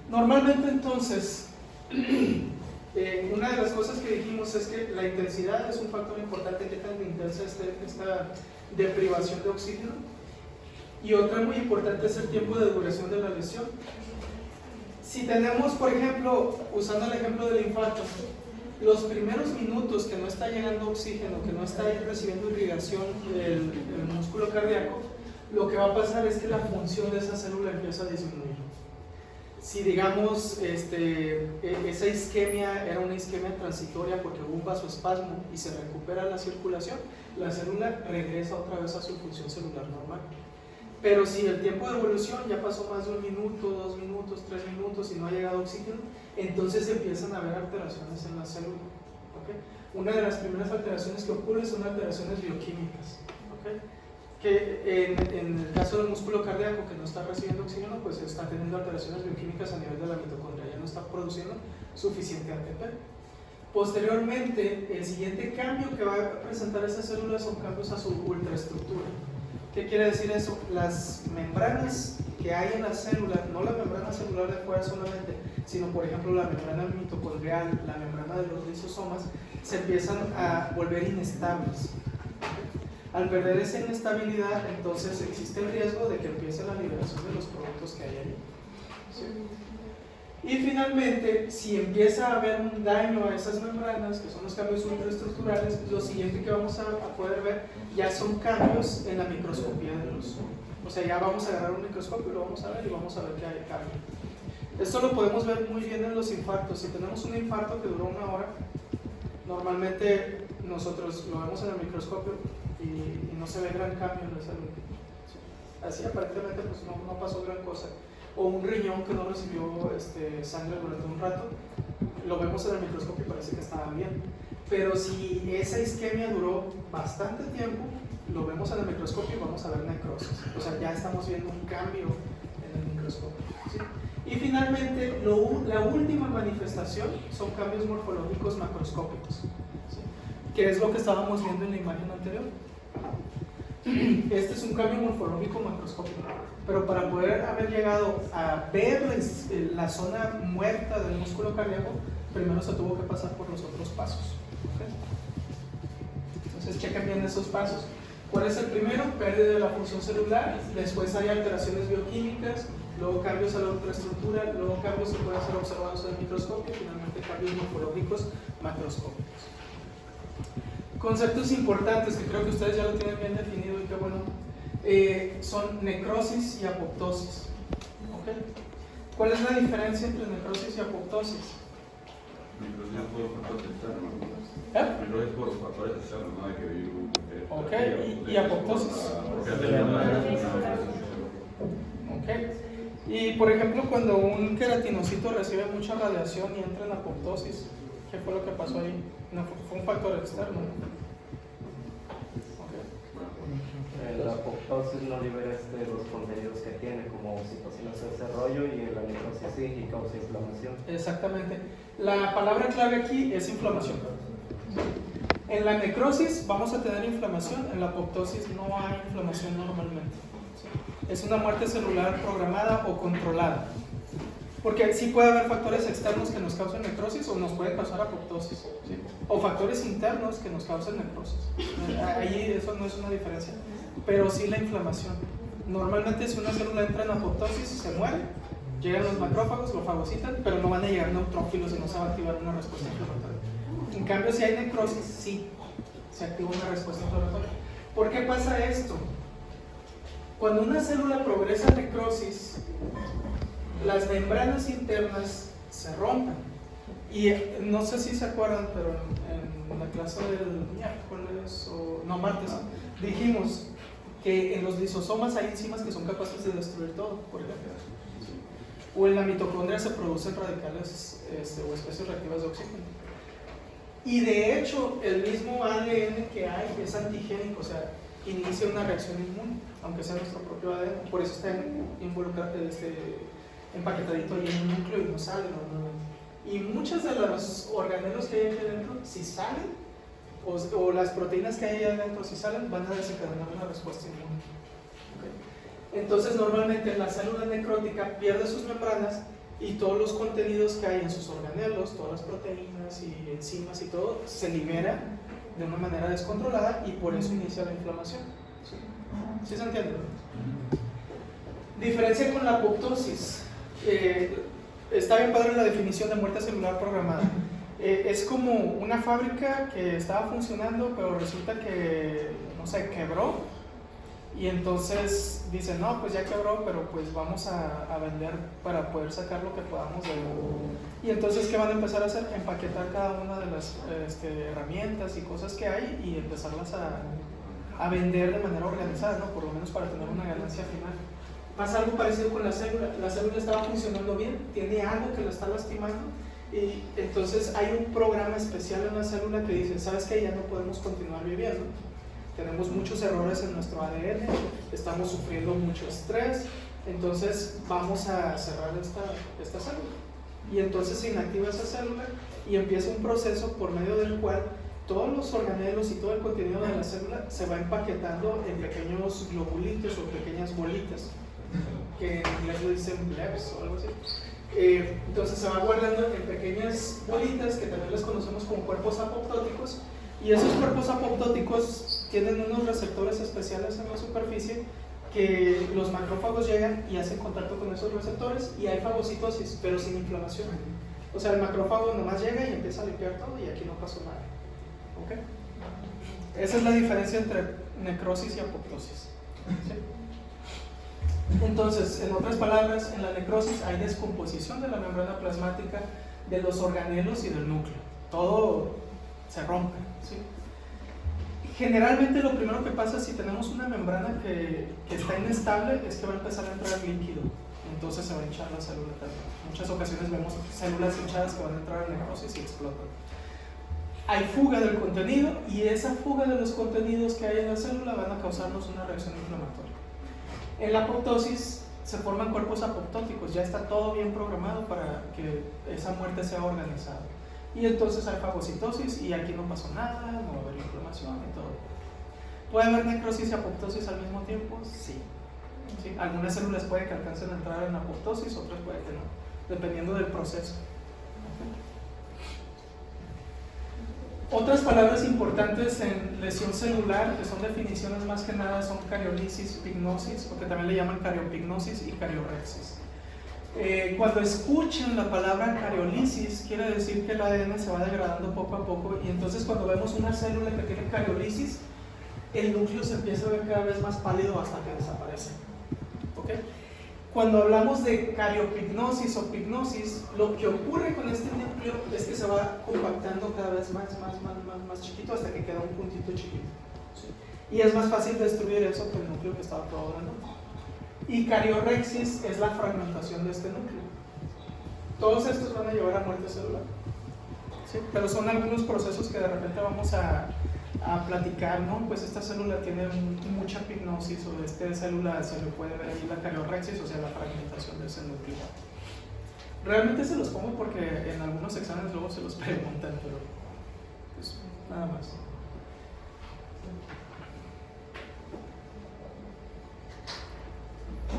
Normalmente entonces, una de las cosas que dijimos es que la intensidad es un factor importante, qué tan intensa es esta deprivación de oxígeno. Y otra muy importante es el tiempo de duración de la lesión. Si tenemos, por ejemplo, usando el ejemplo del infarto, los primeros minutos que no está llegando oxígeno, que no está recibiendo irrigación del músculo cardíaco, lo que va a pasar es que la función de esa célula empieza a disminuir. Si digamos esa isquemia era una isquemia transitoria porque hubo un vasoespasmo y se recupera la circulación, la célula regresa otra vez a su función celular normal. Pero si el tiempo de evolución ya pasó más de 1 minuto, 2 minutos, 3 minutos y no ha llegado oxígeno, entonces empiezan a haber alteraciones en la célula. ¿Okay? Una de las primeras alteraciones que ocurren son alteraciones bioquímicas. ¿Okay? Que en el caso del músculo cardíaco que no está recibiendo oxígeno, pues está teniendo alteraciones bioquímicas a nivel de la mitocondria, ya no está produciendo suficiente ATP. Posteriormente, el siguiente cambio que va a presentar esa célula son cambios a su ultraestructura. ¿Qué quiere decir eso? Las membranas que hay en la célula, no la membrana celular de fuera solamente, sino por ejemplo la membrana mitocondrial, la membrana de los lisosomas, se empiezan a volver inestables. Al perder esa inestabilidad, entonces existe el riesgo de que empiece la liberación de los productos que hay ahí. ¿Sí? Y finalmente, si empieza a haber un daño a esas membranas, que son los cambios ultraestructurales, lo siguiente que vamos a poder ver ya son cambios en la microscopía de los. O sea, ya vamos a agarrar un microscopio y lo vamos a ver y vamos a ver que hay cambio. Esto lo podemos ver muy bien en los infartos. Si tenemos un infarto que duró 1 hora, normalmente nosotros lo vemos en el microscopio y no se ve gran cambio en la salud. Así aparentemente pues no pasó gran cosa. O un riñón que no recibió sangre durante un rato, lo vemos en el microscopio y parece que estaba bien. Pero si esa isquemia duró bastante tiempo, lo vemos en el microscopio y vamos a ver necrosis. O sea, ya estamos viendo un cambio en el microscopio. ¿Sí? Y finalmente, la última manifestación son cambios morfológicos macroscópicos, ¿sí? Que es lo que estábamos viendo en la imagen anterior. Este es un cambio morfológico macroscópico, pero para poder haber llegado a ver la zona muerta del músculo cardíaco, primero se tuvo que pasar por los otros pasos. ¿Okay? Entonces chequen bien esos pasos. ¿Cuál es el primero? Pérdida de la función celular, después hay alteraciones bioquímicas, luego cambios a la ultraestructura, luego cambios que pueden ser observados en el microscopio y finalmente cambios morfológicos macroscópicos. Conceptos importantes que creo que ustedes ya lo tienen bien definido y que bueno, son necrosis y apoptosis. ¿Okay? ¿Cuál es la diferencia entre necrosis y apoptosis? Necrosis por factores externos. Necrosis por factores externos, ¿no? De que virus. Ok, y apoptosis. Ok. Y por ejemplo, cuando un queratinocito recibe mucha radiación y entra en apoptosis, ¿qué fue lo que pasó ahí? No, fue un factor externo. Okay. La apoptosis no libera los contenidos que tiene, como citocinas de desarrollo, y la necrosis sí, y causa inflamación. Exactamente. La palabra clave aquí es inflamación. En la necrosis vamos a tener inflamación, en la apoptosis no hay inflamación normalmente. Es una muerte celular programada o controlada. Porque sí puede haber factores externos que nos causen necrosis o nos pueden causar apoptosis, ¿sí? O factores internos que nos causen necrosis. Ahí eso no es una diferencia, pero sí la inflamación. Normalmente si una célula entra en apoptosis se muere, llegan los macrófagos, lo fagocitan, pero no van a llegar neutrófilos y no se va a activar una respuesta inflamatoria. En cambio, si hay necrosis, sí se activa una respuesta inflamatoria. ¿Por qué pasa esto? Cuando una célula progresa a necrosis, las membranas internas se rompen. Y no sé si se acuerdan, pero en la clase del miércoles o no, martes, dijimos que en los lisosomas hay enzimas que son capaces de destruir todo, por ejemplo. O en la mitocondria se producen radicales o especies reactivas de oxígeno. Y de hecho, el mismo ADN que hay es antigénico, o sea, inicia una reacción inmune, aunque sea nuestro propio ADN. Por eso está involucrado, empaquetadito ahí en el núcleo y no sale normalmente. Y muchos de los organelos que hay aquí adentro, si salen, o las proteínas que hay ahí adentro, si salen, van a desencadenar una respuesta inmune. ¿Okay? Entonces, normalmente la célula necrótica pierde sus membranas y todos los contenidos que hay en sus organelos, todas las proteínas y enzimas y todo, se libera de una manera descontrolada y por eso inicia la inflamación. ¿Sí se entiende? Diferencia con la apoptosis. Está bien padre la definición de muerte celular programada. Es como una fábrica que estaba funcionando, pero resulta que, no sé, quebró. Y entonces dicen, no, pues ya quebró, pero pues vamos a vender para poder sacar lo que podamos de él. Y entonces, ¿qué van a empezar a hacer? Empaquetar cada una de las herramientas y cosas que hay y empezarlas a vender de manera organizada, ¿no? Por lo menos para tener una ganancia final. Pasa algo parecido con la célula. La célula estaba funcionando bien, tiene algo que la está lastimando y entonces hay un programa especial en la célula que dice, ¿sabes qué? Ya no podemos continuar viviendo. Tenemos muchos errores en nuestro ADN, estamos sufriendo mucho estrés, entonces vamos a cerrar esta célula. Y entonces se inactiva esa célula y empieza un proceso por medio del cual todos los organelos y todo el contenido de la célula se va empaquetando en pequeños globulitos o pequeñas bolitas, que en inglés lo dicen blebs o algo así. Entonces se va guardando en pequeñas bolitas que también les conocemos como cuerpos apoptóticos, y esos cuerpos apoptóticos tienen unos receptores especiales en la superficie que los macrófagos llegan y hacen contacto con esos receptores y hay fagocitosis, pero sin inflamación. O sea, el macrófago nomás llega y empieza a limpiar todo y aquí no pasó nada. ¿Okay? Esa es la diferencia entre necrosis y apoptosis. ¿Sí? Entonces, en otras palabras, en la necrosis hay descomposición de la membrana plasmática, de los organelos y del núcleo. Todo se rompe. ¿Sí? Generalmente lo primero que pasa si tenemos una membrana que está inestable es que va a empezar a entrar líquido, entonces se va a hinchar la célula también. En muchas ocasiones vemos células hinchadas que van a entrar en necrosis y explotan. Hay fuga del contenido y esa fuga de los contenidos que hay en la célula van a causarnos una reacción inflamatoria. En la apoptosis se forman cuerpos apoptóticos, ya está todo bien programado para que esa muerte sea organizada. Y entonces hay fagocitosis y aquí no pasó nada, no va a haber inflamación y todo. ¿Puede haber necrosis y apoptosis al mismo tiempo? Sí. ¿Sí? Algunas células puede que alcancen a entrar en apoptosis, otras puede que no, dependiendo del proceso. Otras palabras importantes en lesión celular, que son definiciones más que nada, son cariolisis, pignosis, porque también le llaman cariopignosis y cariorexis. Cuando escuchen la palabra cariolisis, quiere decir que el ADN se va degradando poco a poco, y entonces cuando vemos una célula que tiene cariolisis, el núcleo se empieza a ver cada vez más pálido hasta que desaparece. ¿Okay? Cuando hablamos de cariopignosis o pignosis, lo que ocurre con este núcleo es que se va compactando cada vez más chiquito hasta que queda un puntito chiquito. ¿Sí? Y es más fácil destruir eso que el núcleo que estaba todo grande. Y cariorexis es la fragmentación de este núcleo. Todos estos van a llevar a muerte celular. ¿Sí? Pero son algunos procesos que de repente vamos a platicar, ¿no? Pues esta célula tiene mucha pignosis, o esta célula se le puede ver ahí la cariorexis, o sea, la fragmentación de ese núcleo. Realmente se los pongo porque en algunos exámenes luego se los preguntan, pero pues nada más.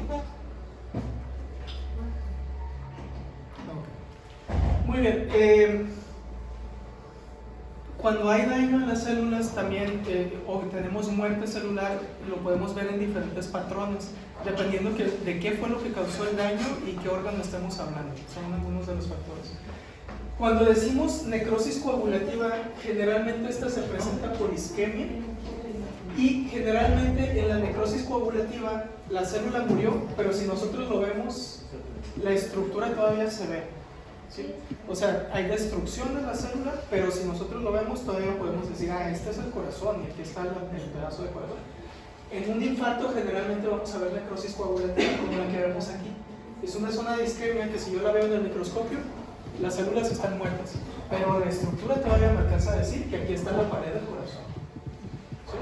Okay. Muy bien. Cuando hay daño en las células también, o tenemos muerte celular, lo podemos ver en diferentes patrones, dependiendo de qué fue lo que causó el daño y qué órgano estemos hablando. Son algunos de los factores. Cuando decimos necrosis coagulativa, generalmente esta se presenta por isquemia, y generalmente en la necrosis coagulativa la célula murió, pero si nosotros lo vemos, la estructura todavía se ve. ¿Sí? O sea, hay destrucción de la célula, pero si nosotros lo vemos todavía podemos decir, este es el corazón y aquí está el pedazo de corazón. En un infarto generalmente vamos a ver necrosis coagulativa como la que vemos aquí. Es una zona de isquemia que si yo la veo en el microscopio, las células están muertas, pero la estructura todavía me alcanza a decir que aquí está la pared del corazón. ¿Sí?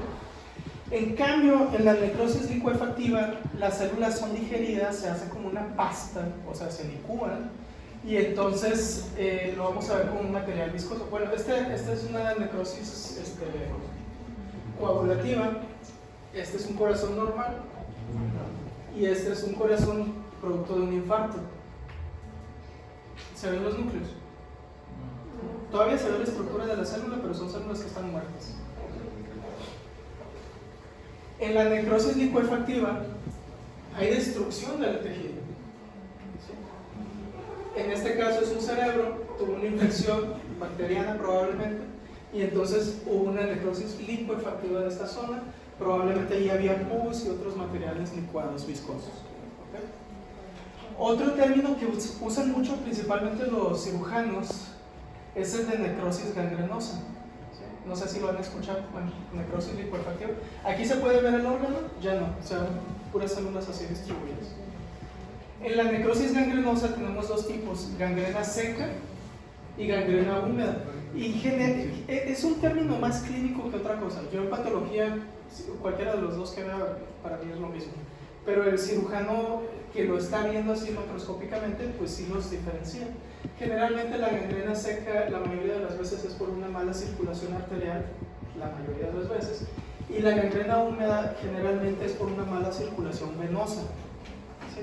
En cambio, en la necrosis licuefactiva, las células son digeridas, se hace como una pasta, o sea, se licúan, y entonces lo vamos a ver con un material viscoso. Bueno, esta es una necrosis coagulativa. Este es un corazón normal y este es un corazón producto de un infarto. ¿Se ven los núcleos? Todavía se ve la estructura de la célula, pero son células que están muertas. En la necrosis licuefactiva hay destrucción del tejido. En este caso es un cerebro, tuvo una infección bacteriana probablemente, y entonces hubo una necrosis licuefactiva de esta zona. Probablemente ahí había pus y otros materiales licuados viscosos. ¿Okay? Otro término que usan mucho principalmente los cirujanos es el de necrosis gangrenosa. ¿Sí? No sé si lo han escuchado. Bueno, necrosis licuefactiva. Aquí se puede ver el órgano, ya no, o sea, puras células así distribuidas. En la necrosis gangrenosa tenemos dos tipos, gangrena seca y gangrena húmeda. Y es un término más clínico que otra cosa. Yo en patología, cualquiera de los dos que vea, para mí es lo mismo. Pero el cirujano que lo está viendo así macroscópicamente, pues sí los diferencia. Generalmente la gangrena seca, la mayoría de las veces es por una mala circulación arterial, la mayoría de las veces. Y la gangrena húmeda generalmente es por una mala circulación venosa. ¿Sí?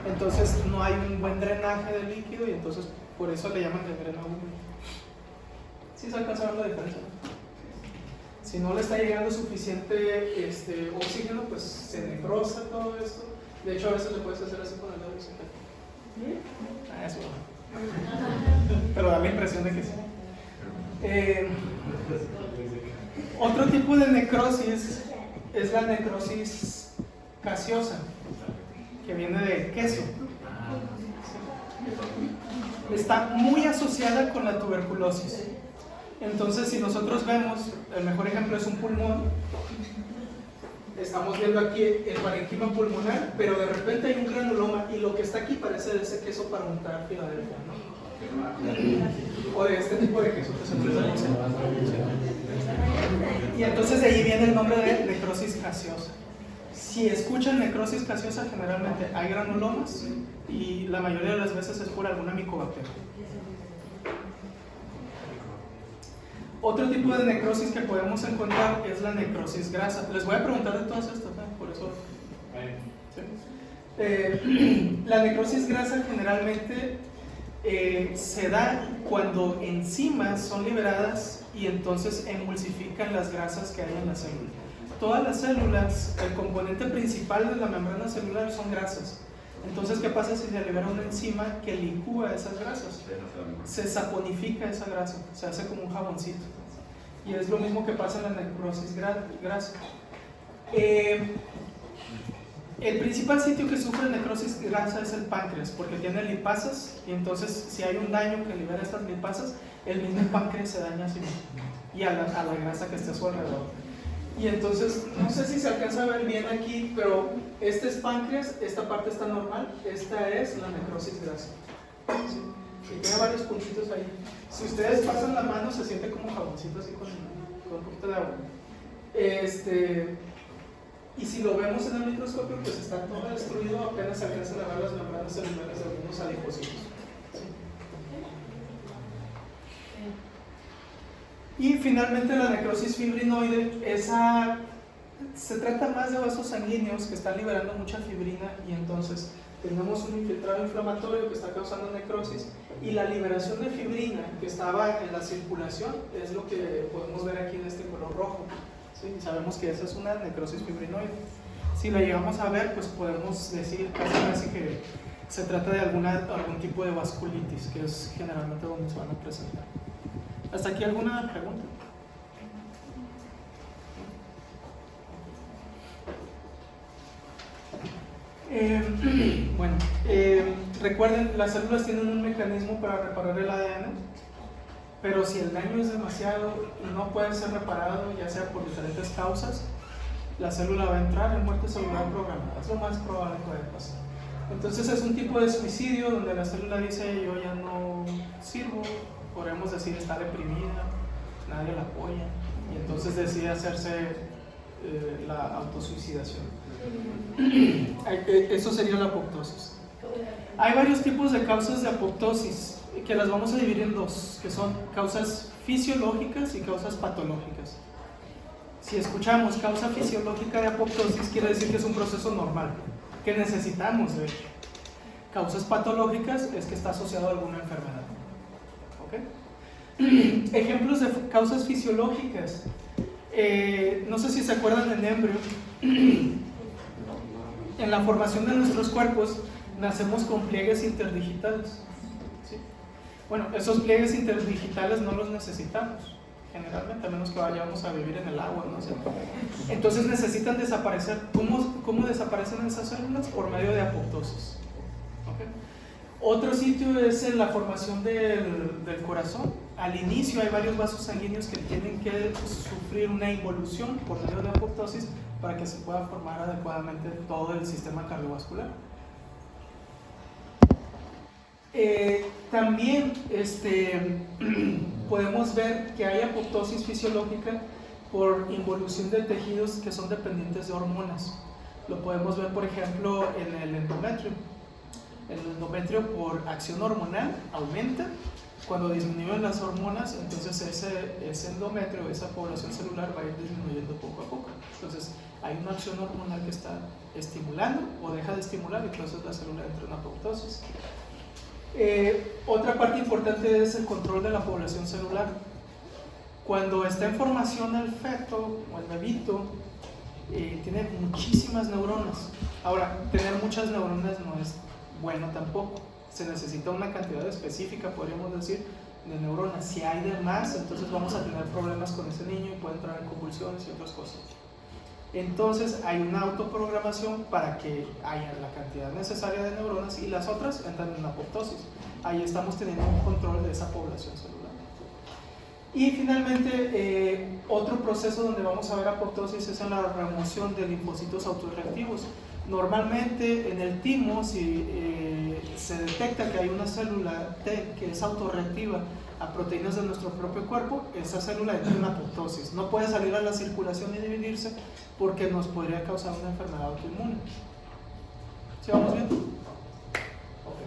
Entonces no hay un buen drenaje del líquido y entonces por eso le llaman gangrena húmeda. ¿Sí se alcanza a ver la diferencia? Si no le está llegando suficiente oxígeno, pues se necrosa todo esto. De hecho, a veces le puedes hacer así con el dedo y se cae. Eso no. Pero da la impresión de que sí. Otro tipo de necrosis es la necrosis gaseosa, que viene de queso. Está muy asociada con la tuberculosis. Entonces, si nosotros vemos, el mejor ejemplo es un pulmón. Estamos viendo aquí el parenquima pulmonar, pero de repente hay un granuloma y lo que está aquí parece de ese queso para untar Filadelfia, ¿no? O de este tipo de queso que se utiliza. Y entonces de ahí viene el nombre de necrosis gaseosa. Si escuchan necrosis gaseosa, generalmente hay granulomas y la mayoría de las veces es por alguna micobacteria. Otro tipo de necrosis que podemos encontrar es la necrosis grasa. Les voy a preguntar de todas estas, ¿eh? Por eso. ¿Sí? La necrosis grasa generalmente se da cuando enzimas son liberadas y entonces emulsifican las grasas que hay en la célula. Todas las células, el componente principal de la membrana celular son grasas. Entonces, ¿qué pasa si se libera una enzima que licúa esas grasas? Se saponifica esa grasa, se hace como un jaboncito. Y es lo mismo que pasa en la necrosis grasa. El principal sitio que sufre necrosis grasa es el páncreas, porque tiene lipasas, y entonces si hay un daño que libera estas lipasas, el mismo páncreas se daña a sí mismo y a la grasa que está a su alrededor. Y entonces, no sé si se alcanza a ver bien aquí, pero este es páncreas, esta parte está normal, esta es la necrosis grasa. ¿Sí? Y tiene varios puntitos ahí. Si ustedes pasan la mano, se siente como jaboncito así con un poquito de agua. Y si lo vemos en el microscopio, pues está todo destruido, apenas se alcanzan a ver las membranas celulares de algunos adipocitos. ¿Sí? Y finalmente la necrosis fibrinoide, esa se trata más de vasos sanguíneos que están liberando mucha fibrina, y entonces tenemos un infiltrado inflamatorio que está causando necrosis, y la liberación de fibrina que estaba en la circulación es lo que podemos ver aquí en este color rojo. ¿Sí? Sabemos que esa es una necrosis fibrinoide. Si la llegamos a ver, pues podemos decir casi que se trata de algún tipo de vasculitis, que es generalmente donde se van a presentar. ¿Hasta aquí alguna pregunta? Bueno, recuerden, las células tienen un mecanismo para reparar el ADN, pero si el daño es demasiado y no puede ser reparado, ya sea por diferentes causas, la célula va a entrar en muerte celular programada. Es lo más probable que puede pasar. Entonces es un tipo de suicidio donde la célula dice: yo ya no sirvo, podemos decir está deprimida, nadie la apoya, y entonces decide hacerse la autosuicidación. Eso sería la apoptosis. Hay varios tipos de causas de apoptosis, que las vamos a dividir en dos, que son causas fisiológicas y causas patológicas. Si escuchamos causa fisiológica de apoptosis, quiere decir que es un proceso normal, que necesitamos, de hecho. Causas patológicas es que está asociado a alguna enfermedad. ¿Okay? Ejemplos de causas fisiológicas. No sé si se acuerdan del embrio. En la formación de nuestros cuerpos nacemos con pliegues interdigitales. ¿Sí? Bueno, esos pliegues interdigitales no los necesitamos generalmente, a menos que vayamos a vivir en el agua, no sé. Entonces necesitan desaparecer. ¿Cómo desaparecen esas células? Por medio de apoptosis. ¿Okay? Otro sitio es en la formación del corazón. Al inicio hay varios vasos sanguíneos que tienen que sufrir una involución por medio de apoptosis para que se pueda formar adecuadamente todo el sistema cardiovascular. También podemos ver que hay apoptosis fisiológica por involución de tejidos que son dependientes de hormonas. Lo podemos ver, por ejemplo, en el endometrio. El endometrio, por acción hormonal, aumenta. Cuando disminuyen las hormonas, entonces ese endometrio, esa población celular va a ir disminuyendo poco a poco. Entonces hay una acción hormonal que está estimulando o deja de estimular, y entonces la célula entra en apoptosis. Otra parte importante es el control de la población celular. Cuando está en formación el feto o el bebito, tiene muchísimas neuronas. Ahora, tener muchas neuronas no es bueno tampoco. Se necesita una cantidad específica, podríamos decir, de neuronas. Si hay de más, entonces vamos a tener problemas con ese niño y puede entrar en convulsiones y otras cosas. Entonces hay una autoprogramación para que haya la cantidad necesaria de neuronas, y las otras entran en apoptosis. Ahí estamos teniendo un control de esa población celular. Y finalmente, otro proceso donde vamos a ver apoptosis es en la remoción de linfocitos autorreactivos. Normalmente en el timo, si se detecta que hay una célula T que es autorreactiva a proteínas de nuestro propio cuerpo, esa célula entra en apoptosis. No puede salir a la circulación y dividirse porque nos podría causar una enfermedad autoinmune. ¿Sí vamos bien? Okay.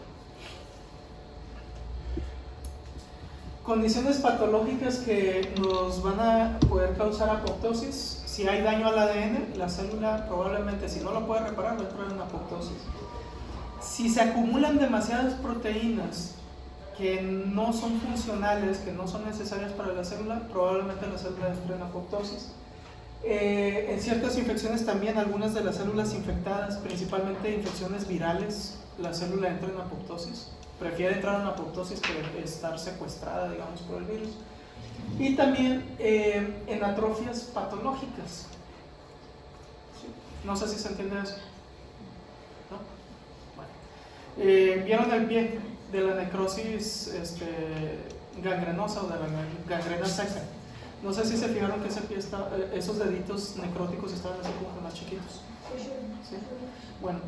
Condiciones patológicas que nos van a poder causar apoptosis. Si hay daño al ADN, la célula probablemente, si no lo puede reparar, va a entrar en apoptosis. Si se acumulan demasiadas proteínas que no son funcionales, que no son necesarias para la célula, probablemente la célula entre en apoptosis. En ciertas infecciones también, algunas de las células infectadas, principalmente infecciones virales, la célula entra en apoptosis. Prefiere entrar en apoptosis que estar secuestrada, digamos, por el virus. Y también en atrofias patológicas. No sé si se entiende eso. ¿No? Bueno. ¿Vieron el pie de la necrosis gangrenosa o de la gangrena seca? No sé si se fijaron que ese pie esos deditos necróticos estaban así como más chiquitos. ¿Sí? Bueno,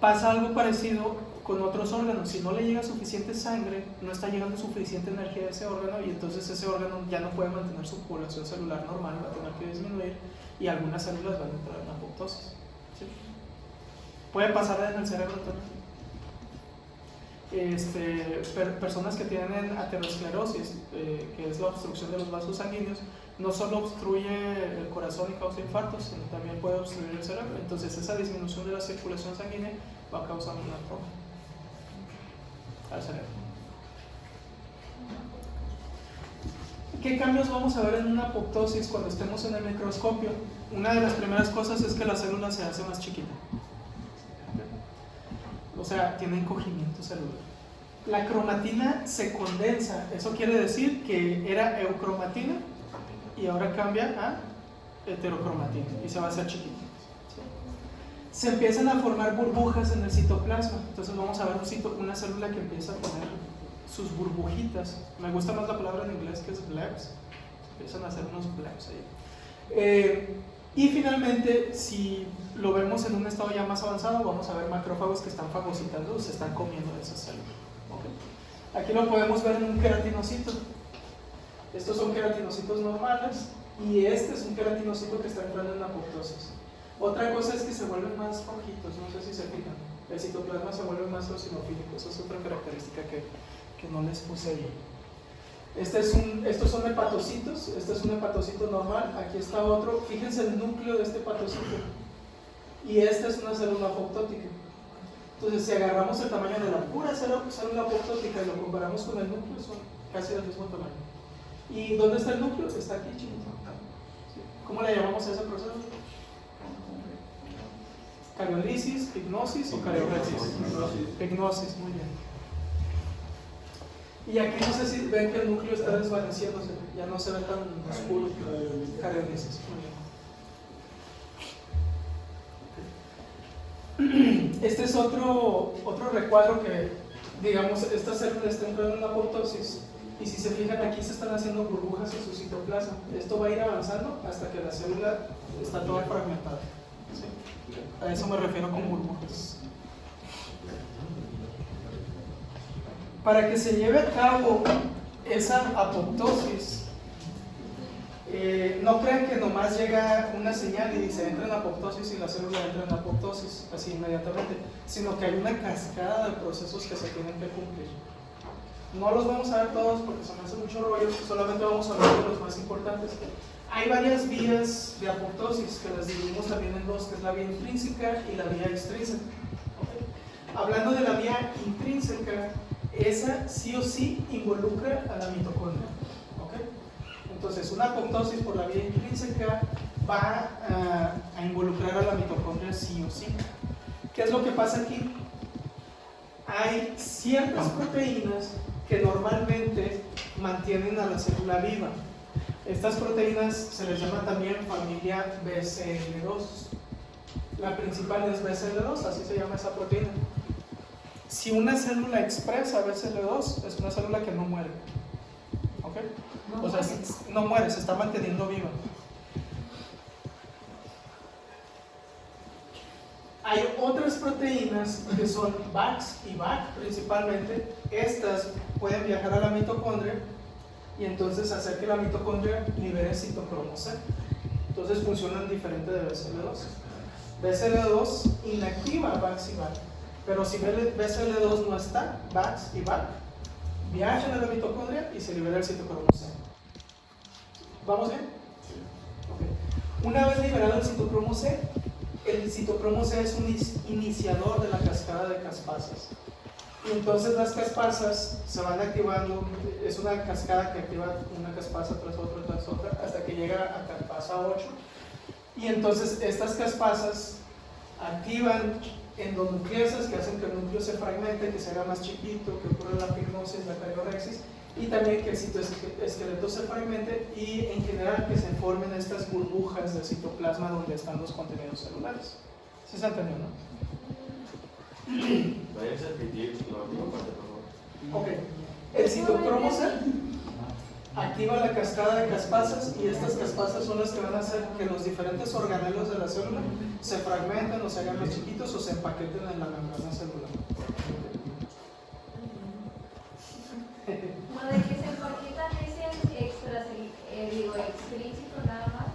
pasa algo parecido con otros órganos. Si no le llega suficiente sangre, no está llegando suficiente energía a ese órgano y entonces ese órgano ya no puede mantener su población celular normal, va a tener que disminuir y algunas células van a entrar en apoptosis. ¿Sí? Puede pasar en el cerebro también. Personas que tienen aterosclerosis, que es la obstrucción de los vasos sanguíneos, no solo obstruye el corazón y causa infartos, sino también puede obstruir el cerebro. Entonces esa disminución de la circulación sanguínea va a causar una atrofia al cerebro. ¿Qué cambios vamos a ver en una apoptosis cuando estemos en el microscopio? Una de las primeras cosas es que la célula se hace más chiquita. O sea, tiene encogimiento celular. La cromatina se condensa, eso quiere decir que era eucromatina y ahora cambia a heterocromatina y se va a hacer chiquita. ¿Sí? Se empiezan a formar burbujas en el citoplasma, entonces vamos a ver una célula que empieza a poner sus burbujitas. Me gusta más la palabra en inglés que es blebs, empiezan a hacer unos blebs ahí. Y finalmente, si lo vemos en un estado ya más avanzado, vamos a ver macrófagos que están fagocitando, se están comiendo esas células. ¿Okay? Aquí lo podemos ver en un queratinocito. Estos son queratinocitos normales y este es un queratinocito que está entrando en apoptosis. Otra cosa es que se vuelven más rojitos, no sé si se fijan. El citoplasma se vuelve más eosinofílico, esa es otra característica que no les puse ahí. Estos son hepatocitos, este es un hepatocito normal, aquí está otro, fíjense el núcleo de este hepatocito y esta es una célula apoptótica. Entonces si agarramos el tamaño de la pura célula apoptótica y lo comparamos con el núcleo, son casi del mismo tamaño. ¿Y dónde está el núcleo? Está aquí, chiquito. ¿Cómo le llamamos a ese proceso? Cariolisis, pignosis o carioresis. Pignosis, muy bien. Y aquí no sé si ven que el núcleo está desvaneciéndose, ya no se ve tan oscuro. Cariolisis, muy bien. Este es otro recuadro que, digamos, esta célula está entrando en la apoptosis y si se fijan aquí se están haciendo burbujas en su citoplasma. Esto va a ir avanzando hasta que la célula está toda fragmentada. ¿Sí? A eso me refiero con burbujas. Para que se lleve a cabo esa apoptosis, no crean que nomás llega una señal y dice entra en apoptosis y la célula entra en apoptosis así inmediatamente, sino que hay una cascada de procesos que se tienen que cumplir. No los vamos a ver todos porque se me hace mucho rollo, solamente vamos a hablar de los más importantes. Hay varias vías de apoptosis que las dividimos también en dos, que es la vía intrínseca y la vía extrínseca. ¿Okay? Hablando de la vía intrínseca, esa sí o sí involucra a la mitocondria. ¿Okay? Entonces, una apoptosis por la vía intrínseca va a involucrar a la mitocondria sí o sí. ¿Qué es lo que pasa aquí? Hay ciertas proteínas que normalmente mantienen a la célula viva. Estas proteínas se les llama también familia BCL2. La principal es BCL2, así se llama esa proteína. Si una célula expresa BCL2, es una célula que no muere. ¿Ok? O sea, no muere, se está manteniendo viva. Hay otras proteínas que son VAX y VAC principalmente. Estas pueden viajar a la mitocondria y entonces hacer que la mitocondria libere citocromo C. Entonces funcionan diferente de BCL2. BCL2 inactiva VAX y VAC. Pero si BCL2 no está, VAX y VAC viajan a la mitocondria y se libera el citocromo C. ¿Vamos bien? Okay. Una vez liberado el citocromo C es un iniciador de la cascada de caspasas. Y entonces las caspasas se van activando, es una cascada que activa una caspasa tras otra, hasta que llega a caspasa 8. Y entonces estas caspasas activan endonucleasas que hacen que el núcleo se fragmente, que se haga más chiquito, que ocurra la pignosis, la cariorexis, y también que el citoesqueleto se fragmente y en general que se formen estas burbujas de citoplasma donde están los contenidos celulares. ¿Sí se entendió, no? Vayas a repetir la última parte, por favor. Ok. El citocromo C activa la cascada de caspasas y estas caspasas son las que van a hacer que los diferentes organelos de la célula se fragmenten o se hagan más chiquitos o se empaqueten en la membrana celular. Lo de que se empaquetan es extrínseco nada más.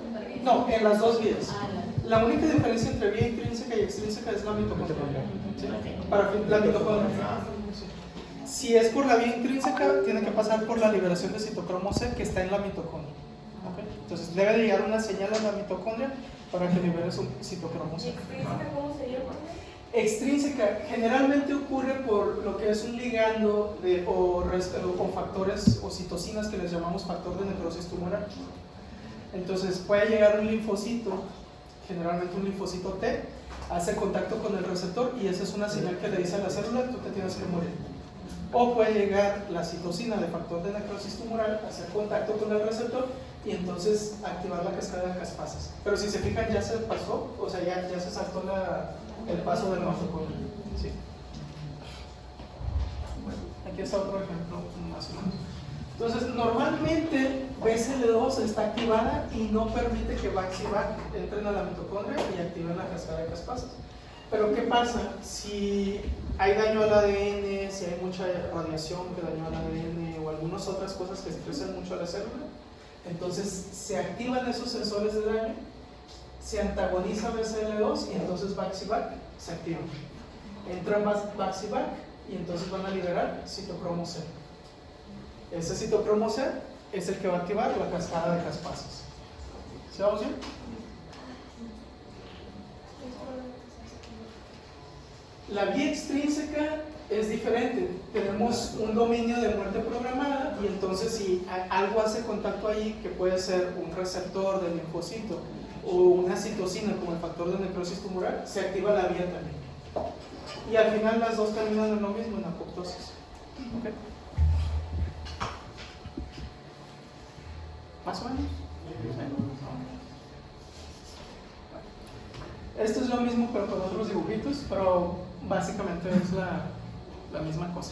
No, en las dos vías. Ah, La única diferencia entre vía intrínseca y extrínseca es la mitocondria. ¿Sí? Para la mitocondria. Sí. Si es por la vía intrínseca, tiene que pasar por la liberación de citocromo C que está en la mitocondria. ¿Okay? Entonces debe de llegar una señal a la mitocondria para que libere su citocromo C. ¿Extrínseca cómo sería? Extrínseca generalmente ocurre por lo que es un ligando o factores o citocinas que les llamamos factor de necrosis tumoral. Entonces puede llegar un linfocito, generalmente un linfocito T, hace contacto con el receptor y esa es una señal que le dice a la célula: tú te tienes que morir. O puede llegar la citocina de factor de necrosis tumoral, hacer contacto con el receptor y entonces activar la cascada de caspasas. Pero si se fijan, ya se pasó, o sea, ya se saltó el paso del mitocondrio. ¿Sí? Aquí está otro ejemplo más o menos. Entonces, normalmente BCL2 está activada y no permite que VAX y VAC entren a la mitocondria y activen la cascada de caspasas. Pero ¿qué pasa? Si hay daño al ADN, si hay mucha radiación que dañó al ADN o algunas otras cosas que estresan mucho a la célula, entonces se activan esos sensores de daño, se antagoniza BCL2 y entonces VAX y VAC se activan. Entran VAX y VAC y entonces van a liberar citocromo C. Ese citocromo C es el que va a activar la cascada de caspasas. ¿Sí vamos bien? La vía extrínseca es diferente. Tenemos un dominio de muerte programada y entonces si algo hace contacto ahí, que puede ser un receptor del linfocito o una citocina como el factor de necrosis tumoral, se activa la vía también. Y al final las dos terminan en lo mismo, en apoptosis. ¿Okay? ¿Más o menos? Esto es lo mismo pero con otros dibujitos, pero básicamente es la misma cosa.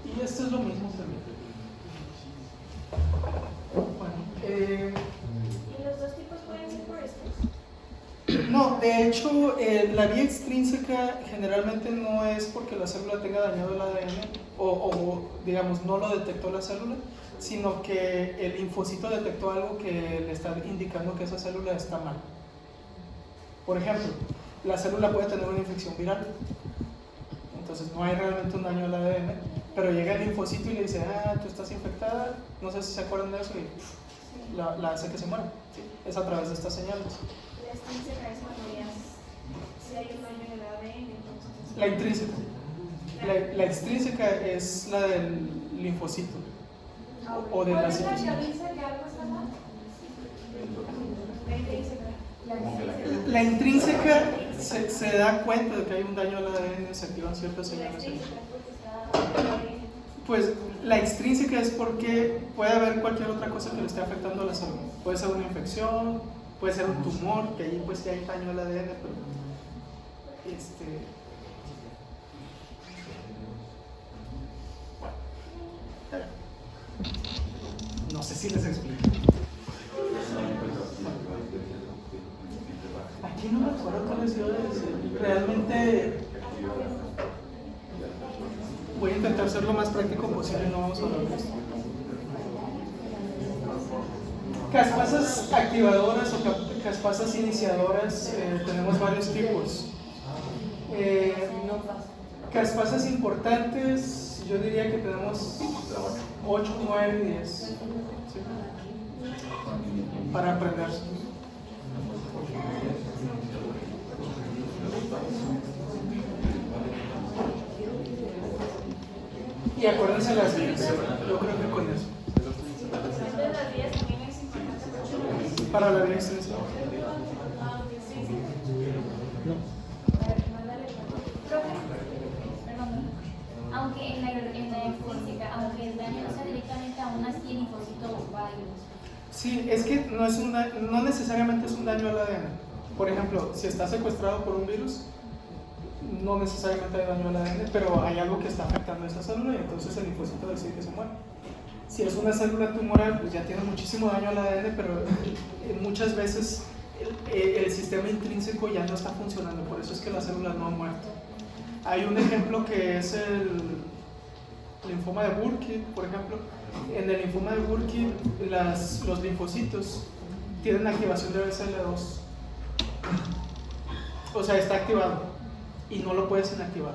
Y esto es lo mismo también. Bueno, ¿Y los dos tipos pueden ser por estos? no, de hecho, la vía extrínseca generalmente no es porque la célula tenga dañado el ADN o digamos, no lo detectó la célula, sino que el linfocito detectó algo que le está indicando que esa célula está mal. Por ejemplo, la célula puede tener una infección viral, entonces no hay realmente un daño al ADN, pero llega el linfocito y le dice: ah, tú estás infectada, no sé si se acuerdan de eso, y la hace que se muera. ¿Sí? Es a través de estas señales. La extrínseca es cuando ya si hay un daño en el ADN, entonces... La intrínseca. La extrínseca es la del linfocito o de la ¿Cuál es la que citocina. avisa que algo está mal? La intrínseca. La intrínseca se da cuenta de que hay un daño al ADN, se activan ciertas La señales. extrínseca es porque está... Pues la extrínseca es porque puede haber cualquier otra cosa que le esté afectando a la salud. Puede ser una infección, puede ser un tumor, que ahí pues sí hay daño al ADN, pero no sé si les explico. Aquí no me acuerdo cuál les iba a decir. Realmente voy a intentar ser lo más práctico posible, no vamos a hablar de esto. Caspasas activadoras o caspasas iniciadoras, tenemos varios tipos. Caspasas importantes, yo diría que tenemos 8, 9 y 10, ¿sí? Para aprender. Y acuérdense las vías, yo creo que con eso. Entonces las vías también es importante para la vía extensiva. Aunque en la física, aunque el daño no sea directamente, aún así el linfocito va a ir. Sí, es que no necesariamente es un daño al ADN. Por ejemplo, si está secuestrado por un virus, no necesariamente hay daño al ADN, pero hay algo que está afectando a esa célula y entonces el linfocito decide que se muere. Si es una célula tumoral, pues ya tiene muchísimo daño al ADN, pero muchas veces el sistema intrínseco ya no está funcionando, por eso es que la célula no ha muerto. Hay un ejemplo que es el linfoma de Burkitt, por ejemplo. En el linfoma de Burkitt, los linfocitos tienen activación de BCL2. O sea, está activado y no lo puedes inactivar.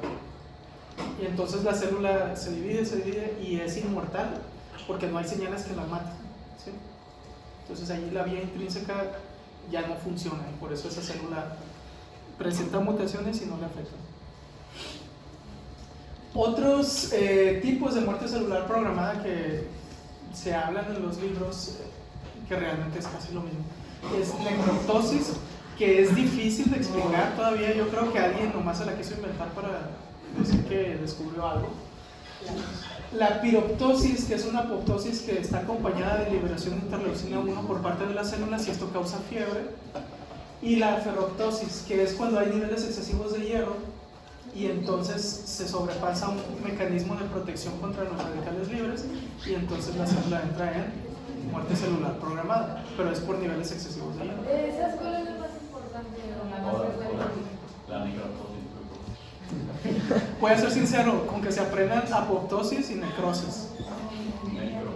Y entonces la célula se divide y es inmortal porque no hay señales que la maten, ¿sí? Entonces ahí la vía intrínseca ya no funciona y por eso esa célula presenta mutaciones y no le afectan. Otros tipos de muerte celular programada que se hablan en los libros, que realmente es casi lo mismo, es necroptosis, que es difícil de explicar todavía. Yo creo que alguien nomás se la quiso inventar para decir que descubrió algo. La piroptosis, que es una apoptosis que está acompañada de liberación de interleucina 1 por parte de las células y esto causa fiebre. Y la ferroptosis, que es cuando hay niveles excesivos de hierro y entonces se sobrepasa un mecanismo de protección contra los radicales libres y entonces la célula entra en muerte celular programada, pero es por niveles excesivos de hierro. ¿Esas cuál es lo más importante o la más frecuente? La necroptosis. Voy a ser sincero, con que se aprendan apoptosis y necrosis.